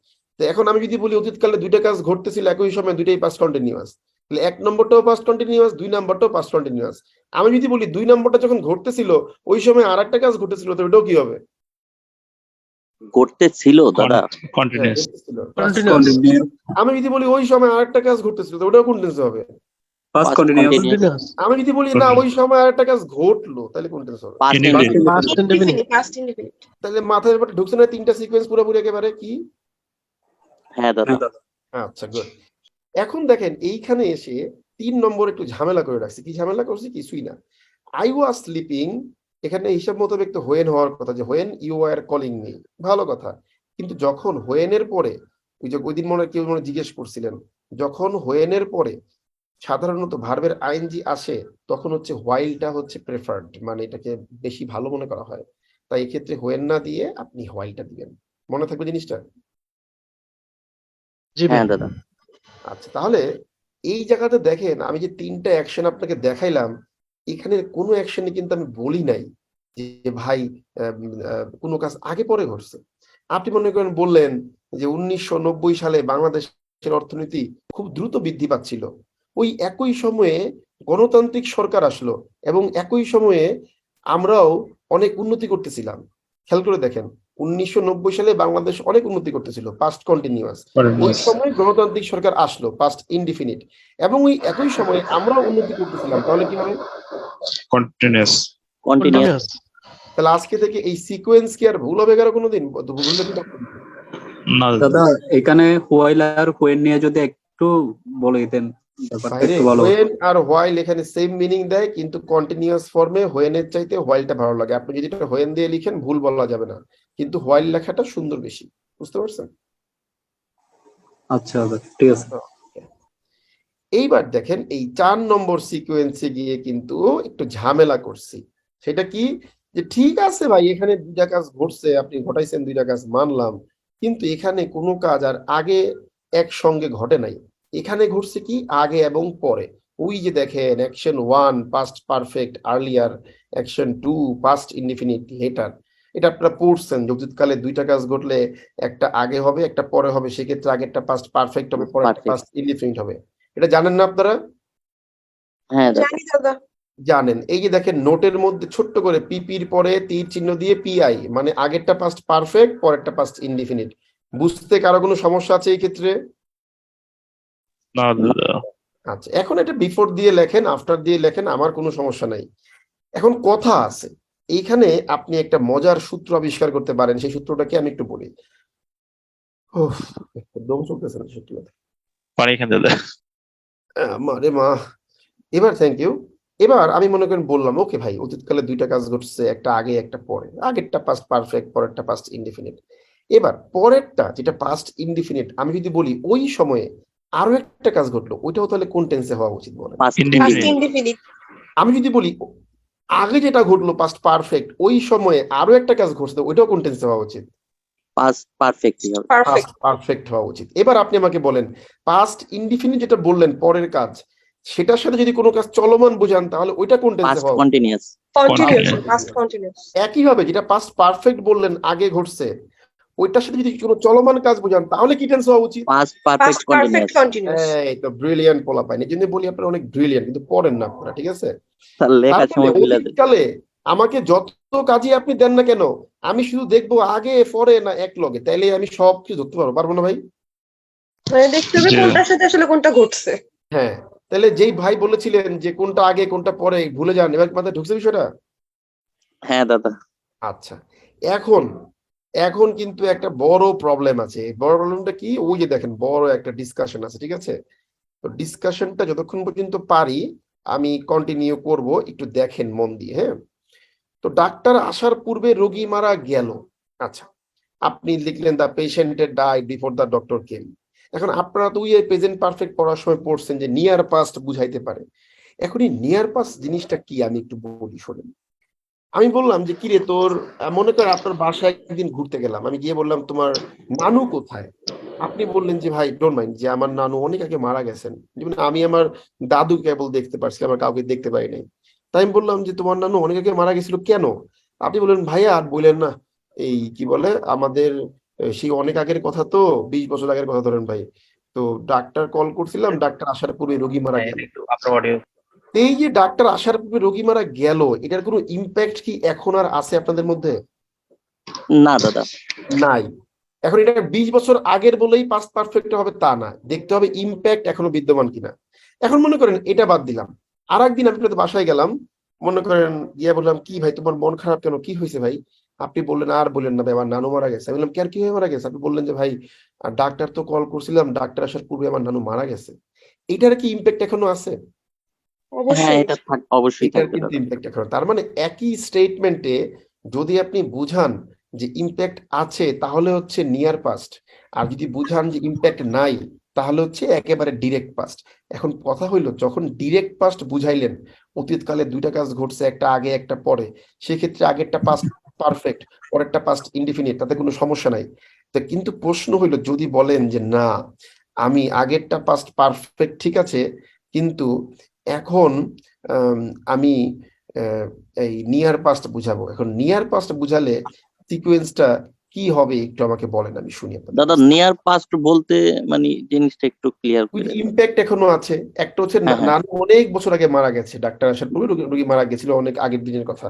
তো এখন আমি যদি বলি অতীতকালে দুইটা কাজ ঘটতেছিল একই সময়, দুইটাই পাস্ট কন্টিনিউয়াস, তাহলে 1 নম্বরটাও পাস্ট কন্টিনিউয়াস, 2 নম্বরটাও পাস্ট কন্টিনিউয়াস। আমি যদি বলি 2 নম্বরটা যখন ঘটতেছিল ওই সময় আর একটা কাজ ঘটেছিল, তো ওটাও কি হবে? ঘটতেছিল দাদা। হ্যাঁ, কন্টিনিউয়াস ঘটতেছিল। কন্টিনিউয়াস। আমি যদি বলি ওই সময় আর একটা কাজ ঘটতেছিল, তো ওটাও কোন টেন্সে হবে? First Past continuous. continuous, আমি যদি বলি না ওই সময় আর একটা কাজ ঘটলো, তাহলে কোন টেন্স হবে? past Indefinite. indefinite, past indefinite. তাহলে মাথায় ব্যাপারটা ঢুকছে না? 3টা সিকোয়েন্স পুরোপুরি একেবারে কি? হ্যাঁ দাদা। হ্যাঁ দাদা। আচ্ছা, গুড। এখন দেখেন এইখানে এসে 3 নম্বর একটু ঝামেলা করে রাখছি। কি ঝামেলা করছি? কিছুই না। আই ওয়াজ স্লিপিং, এখানে হিসাব মোতাবেক তো হোয়েন হওয়ার কথা, যে when you are calling me, ভালো কথা। কিন্তু যখন হোয়েনের পরে, ওই যে ওই দিন মনে হয় কেউ মনে হয় জিজ্ঞেস করছিলেন, যখন হোয়েনের পরে সাধারণত ভার্বের আইএনজি আসে তখন হচ্ছে হোয়াইলটা হচ্ছে প্রেফার্ড, মানে এটাকে বেশি ভালো মনে করা হয়। তাই এক্ষেত্রে হোয়েন না দিয়ে আপনি হোয়াইলটা দিবেন। মনে থাকবে জিনিসটা? হ্যাঁ দাদা। আচ্ছা, তাহলে এই জায়গাতে দেখেন আমি যে 3টা অ্যাকশন আপনাকে দেখাইলাম, এখানে কোনো অ্যাকশনে কিন্তু আমি বলি নাই যে ভাই কোনো কাজ আগে পরে ঘটছে। আপনি মনে করেন বললেন যে 1990 সালে বাংলাদেশের অর্থনীতি খুব দ্রুত বৃদ্ধি পাচ্ছিল, ওই একই সময়ে গণতান্ত্রিক সরকার আসলো এবং একই সময়ে আমরাও অনেক উন্নতি করতেছিলাম। খেয়াল করে দেখেন 1990 সালে বাংলাদেশ অনেক উন্নতি করতেছিল, পাস্ট কন্টিনিউয়াস। ওই সময় গণতান্ত্রিক সরকার আসলো, পাস্ট ইনডিফিনিট, এবং ওই একই সময়ে আমরাও উন্নতি করতেছিলাম, তাহলে কি হবে? কন্টিনিউয়াস কন্টিনিউয়াস, তাহলে আজকে থেকে এই সিকোয়েন্স কি আর ভুল হবে কারো কোনোদিন? ভুল হলে কি তখন? না দাদা এখানে হোয়াইল আর হোয়েন নিয়ে যদি একটু বলে দিতেন ব্যাপারটা বাইরে একটু ভালো হতো। হোয়েন আর হোয়াইল এখানে সেম মিনিং দেয়, কিন্তু কন্টিনিউয়াস ফর্মে হোয়েনের চাইতে হোয়াইলটা ভালো লাগে। আপনি যদি এটা হোয়েন দিয়ে লিখেন ভুল বলা যাবে না, কিন্তু হোয়াইল লেখাটা সুন্দর বেশি। বুঝতে পারছেন? আচ্ছা দাদা, ঠিক আছে। এইবার দেখেন এই 4 নম্বর সিকোয়েন্সে গিয়ে কিন্তু একটু ঝামেলা করছি। সেটা কি? যে ঠিক আছে ভাই এখানে 2টা কাজ ঘটছে, আপনি ঘটাইছেন 2টা কাজ মানলাম, কিন্তু এখানে কোনো কাজ আর আগে একসঙ্গে ঘটে নাই। এখানে ঘটছে কি আগে এবং পরে। ওই যে দেখেন action 1 past perfect earlier, action 2 past indefinite letter. এটা আপনারা পড়ছেন যে অতীতকালে 2টা কাজ ঘটলে একটা আগে হবে একটা পরে হবে, সেক্ষেত্রে আগেরটা পাস্ট পারফেক্ট হবে, পরেরটা Perfect. পাস্ট ইনডিফিনিট হবে। এটা জানেন না আপনারা? হ্যাঁ দাদা। জানি দাদা। জানেন। এই যে দেখেন নোটের মধ্যে ছোট্ট করে পিপির পরে তীর চিহ্ন দিয়ে পিআই, মানে আগেরটা পাস্ট পারফেক্ট পরেরটা পাস্ট ইনডিফিনিট। বুঝতে কারো কোনো সমস্যা আছে এই ক্ষেত্রে? না দাদা আচ্ছা, এখন এটা বিফোর দিয়ে লেখেন আফটার দিয়ে লেখেন, আমার কোনো সমস্যা নাই। এখন কথা আছে এইখানে, আপনি একটা মজার সূত্র আবিষ্কার করতে পারেন। সেই সূত্রটাকে আমি একটু বলি। ওহ, দম চলতেছে না সত্যি কথা। পানি খান দাদা মারে মা। এবার থ্যাংক ইউ। এবার আমি মনে করেন বললাম ওকে ভাই অতীতকালে 2টা কাজ ঘটছে, একটা আগে একটা পরে, আগেরটা পাস্ট পারফেক্ট পরেরটা পাস্ট ইনডিফিনিট। এবার পরেরটা যেটা পাস্ট ইনডিফিনিট, আমি যদি বলি ওই সময়ে আরো একটা কাজ ঘটলো, ওইটাও তাহলে কোন টেন্সে হওয়া উচিত বলেন? Past past indefinite indefinite. আমি যদি বলি আগে যেটা ঘটলো পাস্ট পারফেক্ট, ওই সময়ে আরো একটা কাজ ঘটছে, ওইটাও কোন টেন্সে হওয়া উচিত? পাস্ট পারফেক্ট হবে। পারফেক্ট। পাস্ট পারফেক্ট হওয়া উচিত। এবার আপনি আমাকে বলেন, পাস্ট ইনডিফিনিট যেটা বললেন পরের কাজ, সেটার সাথে যদি কোনো কাজ চলমান বোঝান তাহলে ওইটা কোন টেন্সে পাস্ট হওয়া উচিত? Continuous. Continuous, Continuous. Past continuous. একইভাবে যেটা পাস্ট পারফেক্ট বললেন আগে ঘটছে, ওইটার সাথে যদি কোনো চলমান কাজ বোঝান তাহলে কি টেন্স হওয়া উচিত? Past perfect past perfect continuous. Continuous. এই তো ব্রিলিয়ান্ট পোলা পাইনি, এই জন্য বলি আপনারা অনেক ব্রিলিয়ান্ট, কিন্তু পড়েন না আপনারা, ঠিক আছে? তার লেখার তার মানে সময় ভুলে যায়। অতীতকালে আমাকে যত কাজই আপনি দেন না কেন, আমি শুধু দেখবো আগে পরে না এক লগে, তাইলে আমি সব কিছু ধরতে পারবো না ভাই? মানে দেখতে হবে জি। কোনটার সাথে আসলে কোনটা ঘটছে। হ্যাঁ, তাহলে যেই ভাই বলেছিলেন যে কোনটা আগে কোনটা পরে ভুলে যান, এবার মাথায় ঢুকছে বিষয়টা? হ্যাঁ দাদা। আচ্ছা, এখন এখন কিন্তু একটা বড় প্রবলেম আছে। এই বড় প্রবলেমটা কি? ওই যে দেখেন বড় একটা ডিসকাশন আছে, ঠিক আছে? তো ডিসকাশনটা যতক্ষণ পর্যন্ত পারি আমি কন্টিনিউ করব, একটু দেখেন মন দিয়ে, হ্যাঁ? তো ডাক্তার আসার পূর্বে রোগী মারা গেল। আচ্ছা, আপনি লিখলেন দ্য পেশেন্টের died before the doctor came. এখন আপনারা তো ওই প্রেজেন্ট পারফেক্ট পড়ার সময় পড়ছেন যে নিয়ার পাস্ট বুঝাইতে পারে। এখন এই নিয়ার পাস্ট জিনিসটা কি আমি একটু বলি, শোনেন। আমি বললাম যে কিরে তোর, মনে কর আপনার বাসায় একদিন ঘুরতে গেলাম, আমি গিয়ে বললাম তোমার নানু কোথায়? আপনি বললেন যে ভাই ডোন্ট মাইন্ড, যে আমার নানু অনেক আগে মারা গেছেন, যেমন আমি আমার দাদু কেবল দেখতে পারছি, আমার কাউকে দেখতে পাই নাই। তাই আমি বললাম যে তোমার নানু অনেক আগে মারা গেছিল কেন? আপনি বললেন ভাইয়া আর বললেন না, এই কি বলে আমাদের সেই অনেক আগের কথা তো, 20 বছর আগের কথা ধরেন ভাই। তো ডাক্তার কল করছিলাম, ডাক্তার আসার পূর্বে রোগী মারা গেল। এই যে ডাক্তার আসার পূর্বে রোগী মারা গেল, এটার কোনো ইম্প্যাক্ট কি এখন আর আছে আপনাদের মধ্যে? না দাদা। নাই। এখন এটা 20 বছর আগের বলেই পাস্ট পারফেক্ট হবে তা না, দেখতে হবে ইম্প্যাক্ট এখনো বিদ্যমান কিনা। এখন মনে করেন এটা বাদ দিলাম, আর একদিন আমি আপনাদের বাসায় গেলাম, মনে করেন গিয়ে বললাম কি ভাই তোমার মন খারাপ কেন, কি হয়েছে ভাই? আপনি বললেন আর বললেন না ভাই আমার নানু মারা গেছে। আমি বললাম কি আর কি হয়ে মারা গেছে? আপনি বললেন যে ভাই ডাক্তার তো কল করছিলাম, ডাক্তার আসার পূর্বে আমার নানু মারা গেছে। এটার কি ইম্প্যাক্ট এখনো আছে? হ্যাঁ অবশ্যই। এটা অবশ্যই এটার থাকবে কিন্তু দাদা। ইম্প্যাক্ট এখন, তার মানে একই স্টেটমেন্টে যদি আপনি বুঝান যে ইম্প্যাক্ট আছে তাহলে হচ্ছে নিয়ার পাস্ট, আর যদি বুঝান যে ইম্প্যাক্ট নাই তাহলে হচ্ছে একেবারে ডিরেক্ট পাস্ট। এখন কথা হইলো, যখন ডিরেক্ট পাস্ট বুঝাইলেন, অতীতকালে দুইটা কাজ ঘটছে, একটা আগে একটা পরে, সেক্ষেত্রে আগেরটা পাস্ট পারফেক্ট, পরেরটা পাস্ট ইনডিফিনিট, তাতে কোনো সমস্যা নাই। তো কিন্তু প্রশ্ন হইলো যদি বলেন যে না আমি আগেরটা পাস্ট পারফেক্ট ঠিক আছে, কিন্তু এখন আমি এই নিয়ার পাস্ট বুঝাবো, এখন নিয়ার পাস্ট বুঝালে সিকোয়েন্সটা কি হবে একটু আমাকে বলেন, আমি শুনি আপনাদের দাদা নিয়ার পাস্ট বলতে মানে জিনিসটা একটু ক্লিয়ার করে দেন। ইম্প্যাক্ট এখনো আছে। একটা হচ্ছে হ্যাঁ, হ্যাঁ। নানু অনেক বছর আগে মারা গেছে, ডাক্তার আসার পূর্বে রোগী মারা গেছিল অনেক আগের দিনের কথা।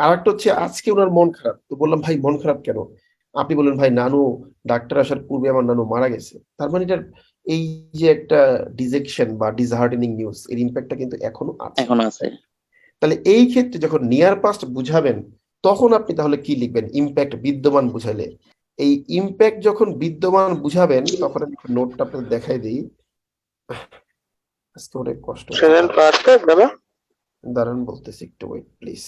আর একটা হচ্ছে আজকে ওনার মন খারাপ, তো বললাম ভাই মন খারাপ কেন? আপনি বললেন ভাই নানু ডাক্তার আসার পূর্বে আমার নানু মারা গেছে। তার মানে এটার এই যে একটা ডিজেকশন বা ডিসহার্টেনিং নিউজ, এর ইম্প্যাক্টটা কিন্তু এখনো আছে। এখন আছে। তাহলে এই ক্ষেত্রে যখন নিয়ার পাস্ট বুঝাবেন তখন আপনি তাহলে কি লিখবেন? ইম্প্যাক্ট বিদ্যমান বুঝাইলে। এই ইম্প্যাক্ট যখন বিদ্যমান বুঝাবেন তখন আমি নোটটা আপনাদের দেখাই দিই, আজকে অনেক কষ্ট হচ্ছে। দাঁড়ান বলতেছি, একটু ওয়েট প্লিজ।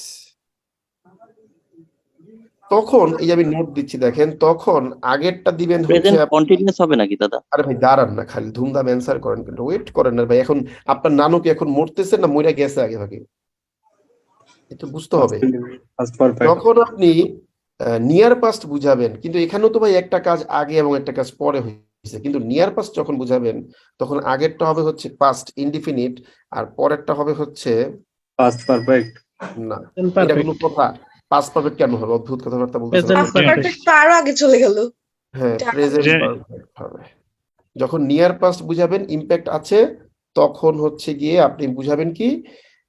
তখন এই যে আমি নোট দিচ্ছি দেখেন, তখন আগেরটা দিবেন হচ্ছে প্রেজেন্ট কন্টিনিউয়াস হবে নাকি দাদা? আরে ভাই দাঁড়ান না, খালি ধুমধাম অ্যান্সার করেন, কিন্তু ওয়েট করেন না ভাই। এখন আপনার নানু কি এখন মরতেছে না মইরা গেছে আগে ভাগে? এটা বুঝতে হবে। Past perfect. যখন আপনি নিয়ার পাস্ট বুঝাবেন, কিন্তু এখানেও তো ভাই একটা কাজ আগে এবং একটা কাজ পরে হয়েছে, কিন্তু নিয়ার পাস্ট যখন বুঝাবেন তখন আগেরটা হবে হচ্ছে পাস্ট ইনডিফিনিট আর পরেরটা হবে হচ্ছে পাস্ট পারফেক্ট। না, এটা কোনো কথা? পাস্ট পারফেক্ট কেন হবে? অদ্ভুত কথাবার্তা বলতেছেন Present আপনি। পাস্ট পারফেক্ট তো আরো আগে চলে গেল। হ্যাঁ, এটা প্রেজেন্ট যে- পারফেক্ট হবে। যখন নিয়ার পাস্ট বুঝাবেন ইম্প্যাক্ট আছে, তখন হচ্ছে গিয়ে আপনি বুঝাবেন কি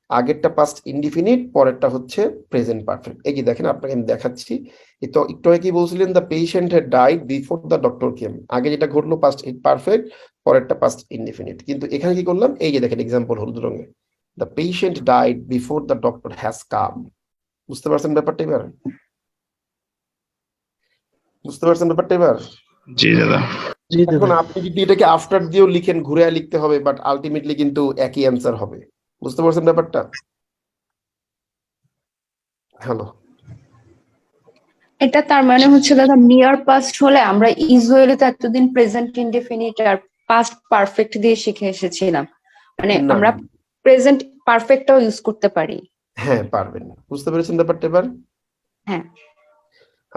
আগেরটা পাস্ট ইনডিফিনিট, পরেরটা হচ্ছে প্রেজেন্ট পারফেক্ট। এই যে দেখেন আপনাকে আমি দেখাচ্ছি, তো একটু আগে কি বলছিলেন the patient had died before the doctor came, আগে যেটা ঘটলো পাস্ট পারফেক্ট, পরেরটা পাস্ট ইনডিফিনিট। কিন্তু এখানে কি করলাম, এই যে দেখেন এক্সাম্পল হলুদ রঙে, the patient died before the doctor has come. বুঝতে পারছেন ব্যাপারটা এবার? বুঝতে পারছেন ব্যাপারটা এবার? জি দাদা। এখন আপনি যদি এটাকে আফটার দিয়েও লিখেন, ঘুরে লিখতে হবে, বাট আলটিমেটলি কিন্তু একই অ্যান্সার হবে। বুঝতে পারছেন ব্যাপারটা? হ্যালো, এটা তার মানে হচ্ছে দাদা নিয়ার পাস্ট হলে আমরা ইউজুয়ালি তো এতদিন প্রেজেন্ট ইনডেফিনিট আর পাস্ট পারফেক্ট দিয়ে শিখে এসেছিলাম, মানে না আমরা প্রেজেন্ট পারফেক্টটাও ইউজ করতে পারি। হ্যাঁ পারবেন, বুঝতে পেরেছেন ব্যাপারটা এবার? হ্যাঁ।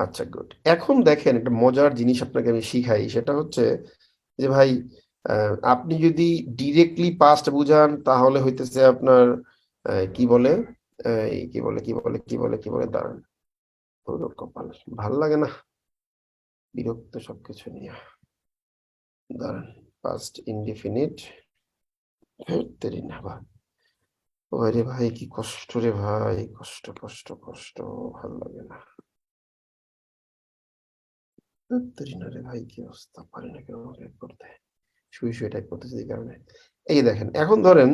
আচ্ছা গুড। এখন দেখেন একটা মজার জিনিস আপনাকে আমি শিখাই, সেটা হচ্ছে যে ভাই আপনি যদি ডিরেক্টলি পাস্ট বুঝান তাহলে হইতেছে আপনার কি বলে কি বলে দাঁড়ান, ওরে কপাল, ভাল লাগে না, বিরক্ত সবকিছু নিয়ে। দাঁড়ান, পাস্ট ইনডিফিনিট, তেরি না ভাই, ওরে ভাই কি কষ্ট রে ভাই, কষ্ট কষ্ট কষ্ট, ভাল লাগে না, তেরি না রে ভাই, কি অবস্থা, পারি না কেন টাইপ করতে, শুয়ে টাইপ করতেছি এই কারণে। এই দেখেন এখন ধরেন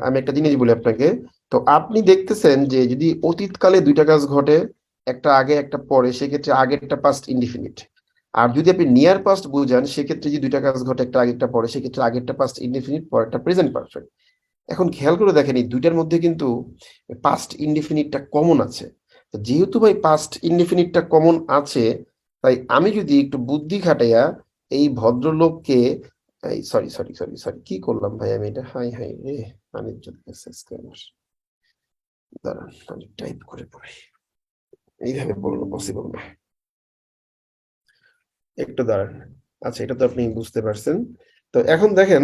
আমি একটা জিনিস বলি আপনাকে, তো আপনি দেখতেছেন যে যদি অতীতকালে দুইটা কাজ ঘটে, একটা আগে একটা পরে, সেক্ষেত্রে আগেরটা পাস্ট ইনডিফিনিট। আর যদি আপনি নিয়ার পাস্ট বুঝান, সেক্ষেত্রে যদি দুইটা কাজ ঘটে, একটা আগে একটা পরে, সেক্ষেত্রে আগেরটা পাস্ট ইনডিফিনিট, পরেরটা প্রেজেন্ট পারফেক্ট। এখন খেয়াল করে দেখেন এই দুইটার মধ্যে কিন্তু পাস্ট ইনডিফিনিটটা কমন আছে। তো যেহেতু ভাই পাস্ট ইনডিফিনিটটা কমন আছে, তাই আমি যদি একটু বুদ্ধি খাটাইয়া এই ভদ্রলোককে, এই সরি সরি সরি সরি কি করলাম ভাই আমি এটা, হাই হাই রে, আমি দাঁড়ান আমি টাইপ করে পড়ি, এইভাবে বললো পসিবল না, একটু দাঁড়ান। আচ্ছা এটা তো আপনি বুঝতে পারছেন। তো এখন দেখেন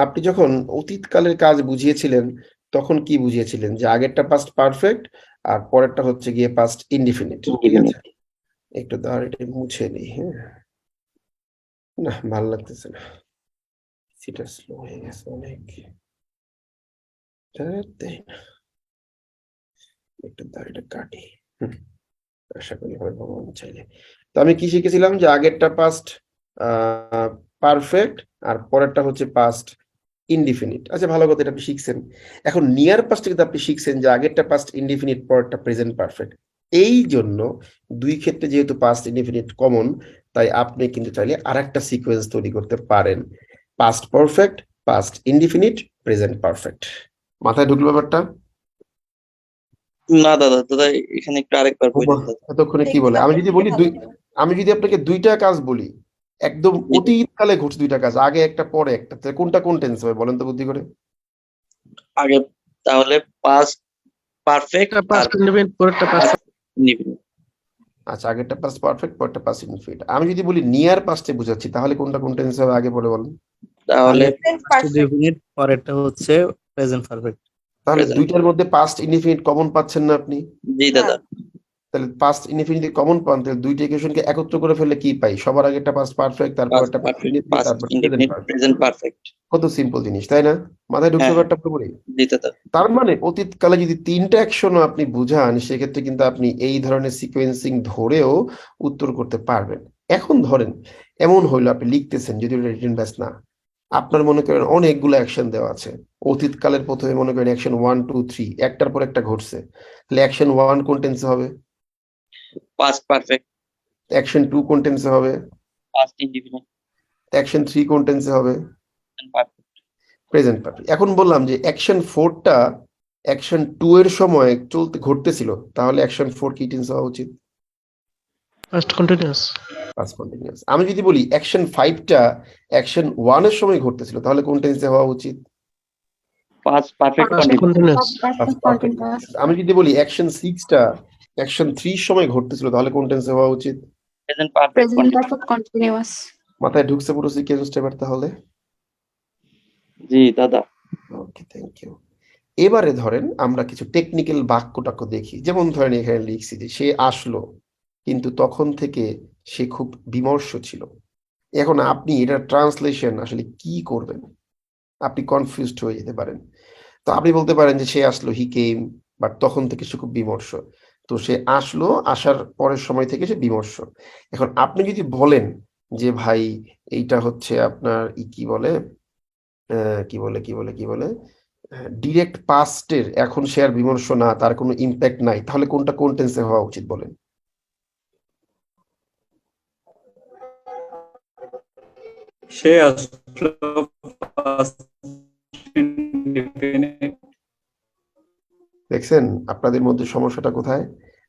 আপনি যখন অতীতকালের কাজ বুঝিয়েছিলেন, তখন কি বুঝিয়েছিলেন যে আগেরটা পাস্ট পারফেক্ট আর পরেরটা হচ্ছে গিয়ে পাস্ট ইনডিফিনিট, ঠিক আছে? একটু দাঁড়ান এটা মুছে নিই, হ্যাঁ, না ভালো লাগতেছে না, সেটা স্লো হয়ে গেছে অনেক, একটু দাঁড়িয়ে কাটি, আশা করি হয় ভগবান চাইলে। তো আমি কি শিখেছিলাম যে আগেরটা পাস্ট পারফেক্ট আর পরেরটা হচ্ছে পাস্ট ইনডিফিনিট। আচ্ছা ভালো কথা, এটা আপনি শিখছেন। এখন নিয়ার পাস্টে কিন্তু আপনি শিখছেন যে আগেরটা পাস্ট ইনডিফিনিট, পরেরটা প্রেজেন্ট পারফেক্ট। এই জন্য দুই ক্ষেত্রে যেহেতু পাস্ট ইনডিফিনিট কমন, তাই আপনি কিন্তু চাইলে আরেকটা সিকোয়েন্স তৈরি করতে পারেন, past perfect, past indefinite, present perfect. মাথায় ঢুকলো ব্যাপারটা? না দাদা, দাদা এখানে একটু আরেকবার বলুন দাদা। এতক্ষণে কি বলে, আমি যদি আপনাকে দুইটা কাজ বলি, একদম অতীতকালে ঘটছে দুইটা কাজ, আগে একটা পরে একটা, তাহলে কোনটা কোন টেন্স হবে বলেন তো বুদ্ধি করে? আগে তাহলে পাস্ট পারফেক্ট আর পাস্ট ইনডিফিনিট, পরেরটা পাস্ট ইনডিফিনিট। আচ্ছা আগেরটা পাস্ট পারফেক্ট, পরেরটা পাস্ট ইনডিফিনিট। আমি যদি বলি নিয়ার পাস্টে বুঝাচ্ছি, তাহলে কোনটা কোন টেন্স হবে আগে পরে বলেন? তাহলে ইনডিফিনিট, পরেরটা হচ্ছে প্রেজেন্ট পারফেক্ট। তাহলে Present. দুইটার মধ্যে পাস্ট ইনডিফিনিট কমন পাচ্ছেন না আপনি? জি দাদা, তাহলে পাস্ট ইনডিফিনিট কমন পান, তাহলে দুইটা ইকুয়েশনকে একত্র করে ফেললে কি পাই? সবার আগে একটা পাস্ট পারফেক্ট, তারপর পাস্ট একটা পারফেক্ট, পাস্ট তারপর ইনডিফিনিট, প্রেজেন্ট পারফেক্ট। কত সিম্পল জিনিস, তাই না? মাথায় ঢুকছে হ্যাঁ। ব্যাপারটা পুরোপুরি? জি দাদা, তার মানে অতীতকালে যদি তিনটা অ্যাকশনও আপনি বুঝান, সেক্ষেত্রে কিন্তু আপনি এই ধরনের সিকোয়েন্সিং ধরেও উত্তর করতে পারবেন। এখন ধরেন এমন হইলো আপনি লিখতেছেন, যদি রিটেন ব্যাস না, আপনার মনে করেন অনেকগুলো অ্যাকশন দেওয়া আছে, অতীতকালের প্রথমে মনে করেন অ্যাকশন 1 2 3 একটার পর একটা ঘটছে, তাহলে অ্যাকশন 1 কোন টেন্সে হবে? Past perfect. অ্যাকশন 2 কোন টেন্সে হবে? পাস্ট ইনডিফিনিট, অ্যাকশন 3 কোন টেন্সে হবে? পারফেক্ট। Present perfect. এখন বললাম যে অ্যাকশন 4টা অ্যাকশন 2 এর সময় ঘটতেছিল, তাহলে অ্যাকশন 4 কি টেন্স হওয়া উচিত? Past continuous. Past continuous. আমি যদি বলি অ্যাকশন 5টা অ্যাকশন 1 এর সময় ঘটতেছিল, তাহলে কোন টেন্সে হওয়া উচিত? Past perfect past continuous. Continuous. আমি যদি বলি অ্যাকশন 6টা অ্যাকশন 3 এর সময় ঘটতেছিল, তাহলে কোন টেন্সে হওয়া উচিত? Present perfect present perfect continuous. মাথায় ঢুকছে পুরো সিকোয়েন্সটা এবার তাহলে? জি দাদা। ওকে, থ্যাংক ইউ। এবারে ধরেন আমরা কিছু টেকনিক্যাল বাক্যটাকে দেখি, যেমন ধরেন এখানে লিখছি যে সে আসলো, কিন্তু তখন থেকে সে খুব বিমর্ষ ছিল। এখন আপনি এটা ট্রান্সলেশন আসলে কি করবেন? আপনি কনফিউজড হয়ে যেতে পারেন। তো আপনি বলতে পারেন যে সে আসলো, হি কেম, বাট তখন থেকে সে খুব বিমর্ষ। তো সে আসলো, আসার পরের সময় থেকে সে বিমর্ষ। এখন আপনি যদি বলেন যে ভাই এইটা হচ্ছে আপনার কি বলে ডিরেক্ট পাস্টের, এখন সে আর বিমর্ষ না, তার কোনো ইম্প্যাক্ট নাই, তাহলে কোনটা কোন টেন্সে হওয়া উচিত বলেন? সে আসলো, past indefinite। দেখছেন আপনাদের মধ্যে সমস্যাটা কোথায়?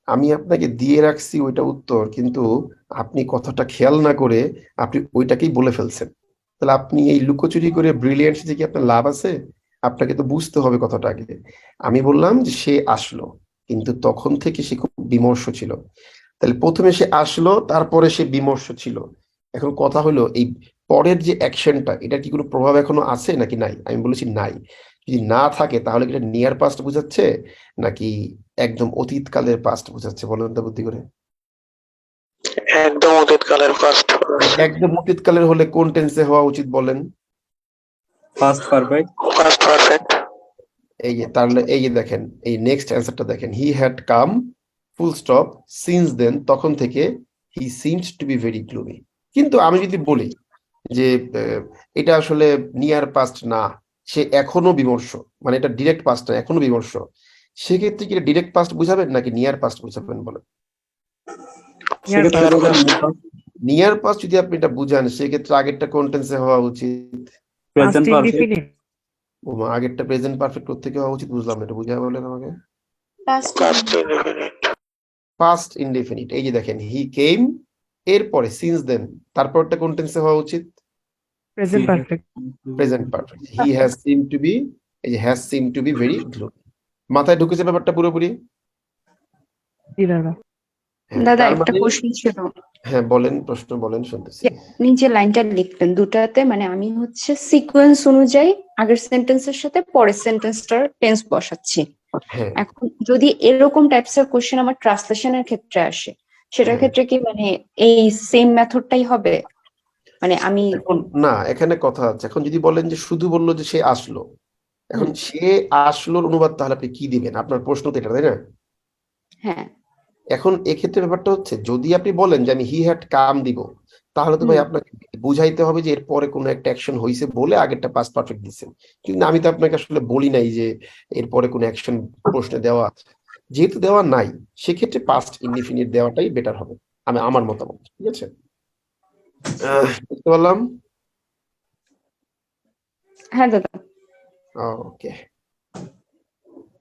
আমি আপনাকে দিয়ে রাখছি ওইটা উত্তর, কিন্তু আপনি কথাটা খেয়াল না করে আপনি ওইটাকেই বলে ফেলছেন। তাহলে আপনি এই লুকোচুরি করে ব্রিলিয়ান্ট শিখে কি আপনার লাভ আছে? আপনাকে তো বুঝতে হবে কথাটা আগে। আমি বললাম যে সে আসলো, কিন্তু তখন থেকে সে খুব বিমর্ষ ছিল। তাহলে প্রথমে সে আসলো, তারপরে সে বিমর্ষ ছিল। এখন কথা হলো এই পরের যে অ্যাকশনটা, এটা কি কোনো প্রভাব এখনো আছে নাকি নাই? আমি বলেছি নাই। যদি না থাকে তাহলে কি এটা নিয়ার পাস্ট বোঝাচ্ছে নাকি একদম অতীতকালের পাস্ট বোঝাচ্ছে? বলেন তো বুদ্ধি করে। একদম অতীতকালের ফার্স্ট একদম অতীতকালের হলে কোন টেন্সে হওয়া উচিত বলেন? Past perfect. ফার্স্ট পারফেক্ট এই যে তাহলে এই যে দেখেন, এই নেক্সট অ্যান্সারটা দেখেন, he had come full stop since then, তখন থেকে he seems to be very gloomy. কিন্তু আমি যদি বলি যে এটা আসলে নিয়ার পাস্ট না, সে এখনো বিমর্ষ, মানে এটা ডিরেক্ট পাস্ট না, এখনো বিমর্ষ, সেক্ষেত্রে কি ডিরেক্ট পাস্ট বুঝাবেন নাকি নিয়ার পাস্ট বুঝাবেন বলেন? সেক্ষেত্রে বলবেন নিয়ার পাস্ট যদি আপনি এটা বুঝান, সেক্ষেত্রে আগেরটা কোন টেন্সে হওয়া উচিত? Present perfect. আগেরটা প্রেজেন্ট পারফেক্ট থেকে হওয়া উচিত, বুঝলাম না, এটা বুঝায় বলেন আমাকে। First indefinite past indefinite. এই যে দেখেন, হি কেম, এরপরে সিন্স দেন, তারপরটা কোন টেন্সে হওয়া উচিত? Present perfect present perfect. He has seem to be, এই যে has seem to be very gloomy. মাথায় ঢুকেছে ব্যাপারটা পুরোপুরি? জি দাদা হ্যাঁ, দাদা তার একটা মানে- কোশ্চেন ছিল। হ্যাঁ বলেন, প্রশ্ন বলেন, শুনতেছি। আপনি যে লাইনটা লিখলেন দুটাতে, মানে আমি হচ্ছে সিকোয়েন্স অনুযায়ী আগের সেন্টেন্সের সাথে পরের সেন্টেন্সটার টেন্স বসাচ্ছি। হ্যাঁ, এখন যদি এরকম টাইপস এর কোশ্চেন আমার ট্রান্সলেশনের ক্ষেত্রে আসে, সেটার হ্যাঁ। ক্ষেত্রে কি মানে এই সেম মেথডটাই হবে? মানে আমি এখন না, এখানে কথা আছে। এখন যদি বলেন যে শুধু বললো যে সে আসলো, এখন সে আসলোর অনুবাদ তাহলে আপনি কি দিবেন? আপনার প্রশ্ন তো এটা, তাই না? হ্যাঁ এখন এক্ষেত্রে ব্যাপারটা হচ্ছে, যদি আপনি বলেন যে আমি হি হ্যাড কাম দিব, তাহলে তো ভাই আপনাকে বুঝাইতে হবে যে এরপরে কোনো একটা অ্যাকশন হয়েছে বলে আগেরটা পাস্ট পারফেক্ট দিচ্ছেন। কিন্তু আমি তো আপনাকে আসলে বলি নাই যে এরপরে কোনো অ্যাকশন প্রশ্নে দেওয়া আছে। যেহেতু দেওয়া নাই, সেক্ষেত্রে পাস্ট ইনডিফিনিট দেওয়াটাই বেটার হবে, আমার মতামত। ঠিক আছে, বুঝতে পারলাম। হ্যাঁ দাদা। ওকে,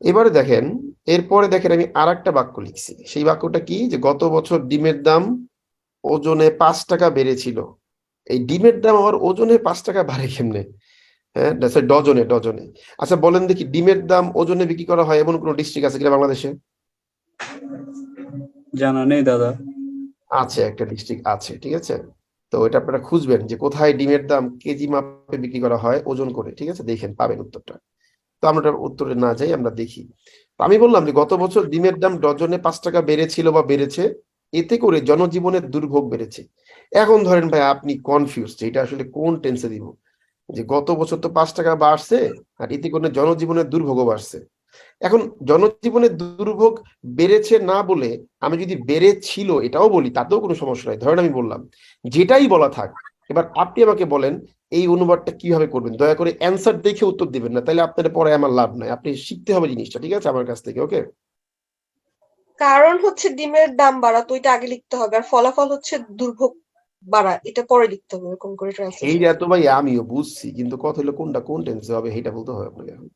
এবারে দেখেন, এরপরে দেখেন আমি আর একটা বাক্য লিখছি। সেই বাক্যটা কি? যে গত বছর ডিমের দাম ওজনে 5 টাকা বেড়েছিল। এই ডিমের দাম আবার ওজনে 5 টাকা বাড়ে কেমনে? হ্যাঁ, ডজনে ডজনে। আচ্ছা বলেন দেখি, ডিমের দাম ওজনে বিক্রি করা হয় এমন কোন ডিস্ট্রিক্ট আছে কিনা বাংলাদেশে? জানা নেই দাদা। আছে, একটা ডিস্ট্রিক্ট আছে, ঠিক আছে। তো এটা আপনারা খুঁজবেন যে কোথায় ডিমের দাম কেজি মাপে বিক্রি করা হয় ওজন করে, ঠিক আছে, দেখেন পাবেন উত্তরটা। তো আমরা উত্তরে না যাই, আমরা দেখি। তো আমি বললাম যে গত বছর ডিমের দাম ডজনে 5 টাকা বেড়েছিল বা বেড়েছে, এতে করে জনজীবনের দুর্ভোগ বেড়েছে। এখন ধরেন ভাই আপনি কনফিউজ যে এটা আসলে কোন টেন্সে দিব, যে গত বছর তো 5 টাকা বাড়ছে আর এতে করে জনজীবনের দুর্ভোগও বাড়ছে। এখন জনজীবনের দুর্ভোগ বেড়েছে না বলে আমি যদি বেড়েছিল এটাও বলি, তাতেও কোনো সমস্যা নাই। ধরেন আমি বললাম যেটাই বলা থাক, এবার আপনি আমাকে বলেন এই অনুবাদটা কিভাবে করবেন। দয়া করে অ্যান্সার দেখে উত্তর দিবেন না, তাহলে আপনার পরে আমার লাভ নাই। আপনি শিখতে হবে জিনিসটা, ঠিক আছে, আমার কাছ থেকে। ওকে, কারণ হচ্ছে ডিমের দাম বাড়া, তো এটা আগে লিখতে হবে, আর ফলাফল হচ্ছে দুর্ভোগ বাড়া, এটা পরে লিখতে হবে, এরকম করে এই ট্রান্সলেশন। এত ভাই আমিও বুঝছি, কিন্তু কথা হলো কোনটা কোন টেন্সে হবে সেটা বলতে হবে আপনাকে এখন।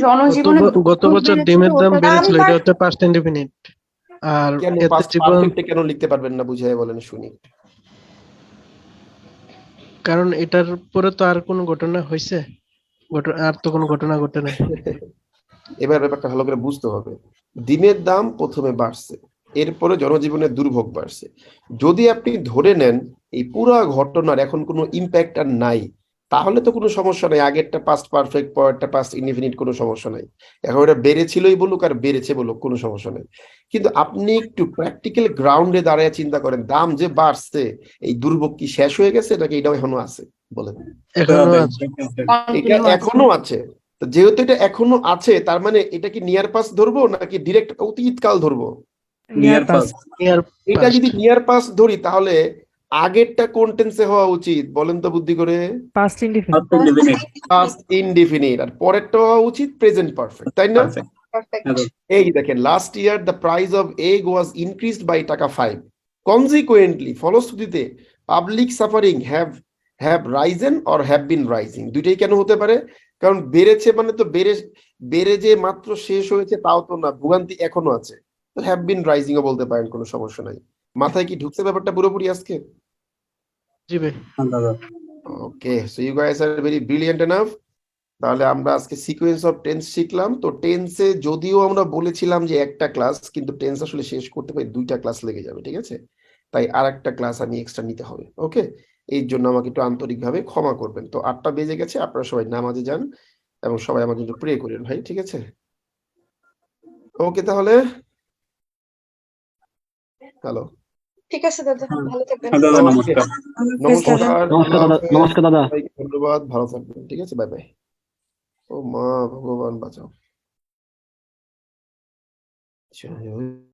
জনজীবনে গত বছর ডিমের দাম বেড়েছিল, এটা হচ্ছে পাস্ট ইনডিফিনিট। আর কেন এতে পাস্ট জীবন, পারফেক্টে কেন লিখতে পারবেন না বুঝাই বলেন শুনি। কারণ এটার পরে তো আর কোনো ঘটনা হয়েছে, আর তো কোনো ঘটনা ঘটে নাই। এবার ব্যাপারটা ভালো করে বুঝতে হবে। ডিমের দাম প্রথমে বাড়ছে, এরপরে জনজীবনের দুর্ভোগ বাড়ছে। যদি আপনি ধরে নেন এই পুরা ঘটনার এখন কোনো ইম্প্যাক্ট আর নাই, তাহলে তো কোনো সমস্যা নাই। আগেরটা পাস্ট পারফেক্ট, পরেরটা পাস্ট ইনডিফিনিট, কোনো সমস্যা নাই। এখন এটা বেড়েছিলই বলুক আর বেড়েছে বলুক, কোনো সমস্যা নাই। কিন্তু আপনি একটু প্র্যাকটিক্যাল গ্রাউন্ডে দাঁড়িয়ে চিন্তা করেন, দাম যে বাড়ছে, এই দুর্ভোগ কি শেষ হয়ে গেছে নাকি এটাও এখনো আছে? বলেন। এখনো আছে। এটা এখনো আছে। তো যেহেতু এটা এখনো আছে, তার মানে এটা কি নিয়ার পাস ধরবো নাকি ডিরেক্ট অতীতকাল ধরবো? Near pass. এটা যদি নিয়ার পাস ধরি তাহলে আগেরটা কোন টেন্সে হওয়া উচিত বলেন তো বুদ্ধি করে? Past indefinite. Past indefinite. আর পরেরটা হওয়া উচিত প্রেজেন্ট পারফেক্ট, তাই না? পারফেক্ট। এই দেখেন, last year the price of egg was increased by taka 5, consequently ফলশ্রুতিতে public suffering have risen or have been rising. দুইটাই কেন হতে পারে? কারণ বেড়েছে মানে তো বেড়ে যে মাত্র শেষ হয়েছে তাও তো না, ভোগান্তি এখনো আছে। তো হ্যাভ বিন রাইজিং ও বলতে পারেন, কোনো সমস্যা নাই। মাথায় কি ঢুকছে ব্যাপারটা পুরোপুরি আজকে? জি ভাই। দাদা okay, so you guys are very brilliant enough. তাহলে আমরা আজকে সিকোয়েন্স অফ টেন্স শিখলাম। তো টেন্সে যদিও আমরা বলেছিলাম যে একটা ক্লাস, কিন্তু টেন্স আসলে শেষ করতে পারি 2টা ক্লাস লেগে যাবে, ঠিক আছে? তাই আরেকটা ক্লাস আমি এক্সট্রা নিতে হবে। ওকে, এই জন্য আমাকে একটু আন্তরিকভাবে ক্ষমা করবেন। তো 8টা বেজে গেছে, আপনারা সবাই নামাজে যান এবং সবাই আমার জন্য প্রে করেন ভাই, ঠিক আছে? ওকে তাহলে, হ্যালো, ঠিক আছে দাদা, ভালো থাকবেন। হ্যাঁ দাদা, ওকে, নমস্কার। নমস্কার, নমস্কার দাদা, আল্লাহ হাফেজ, নমস্কার দাদা। সবাইকে ধন্যবাদ, ভালো থাকবেন, ঠিক আছে? Bye bye. ও মা, ভগবান বাঁচাও। আচ্ছা,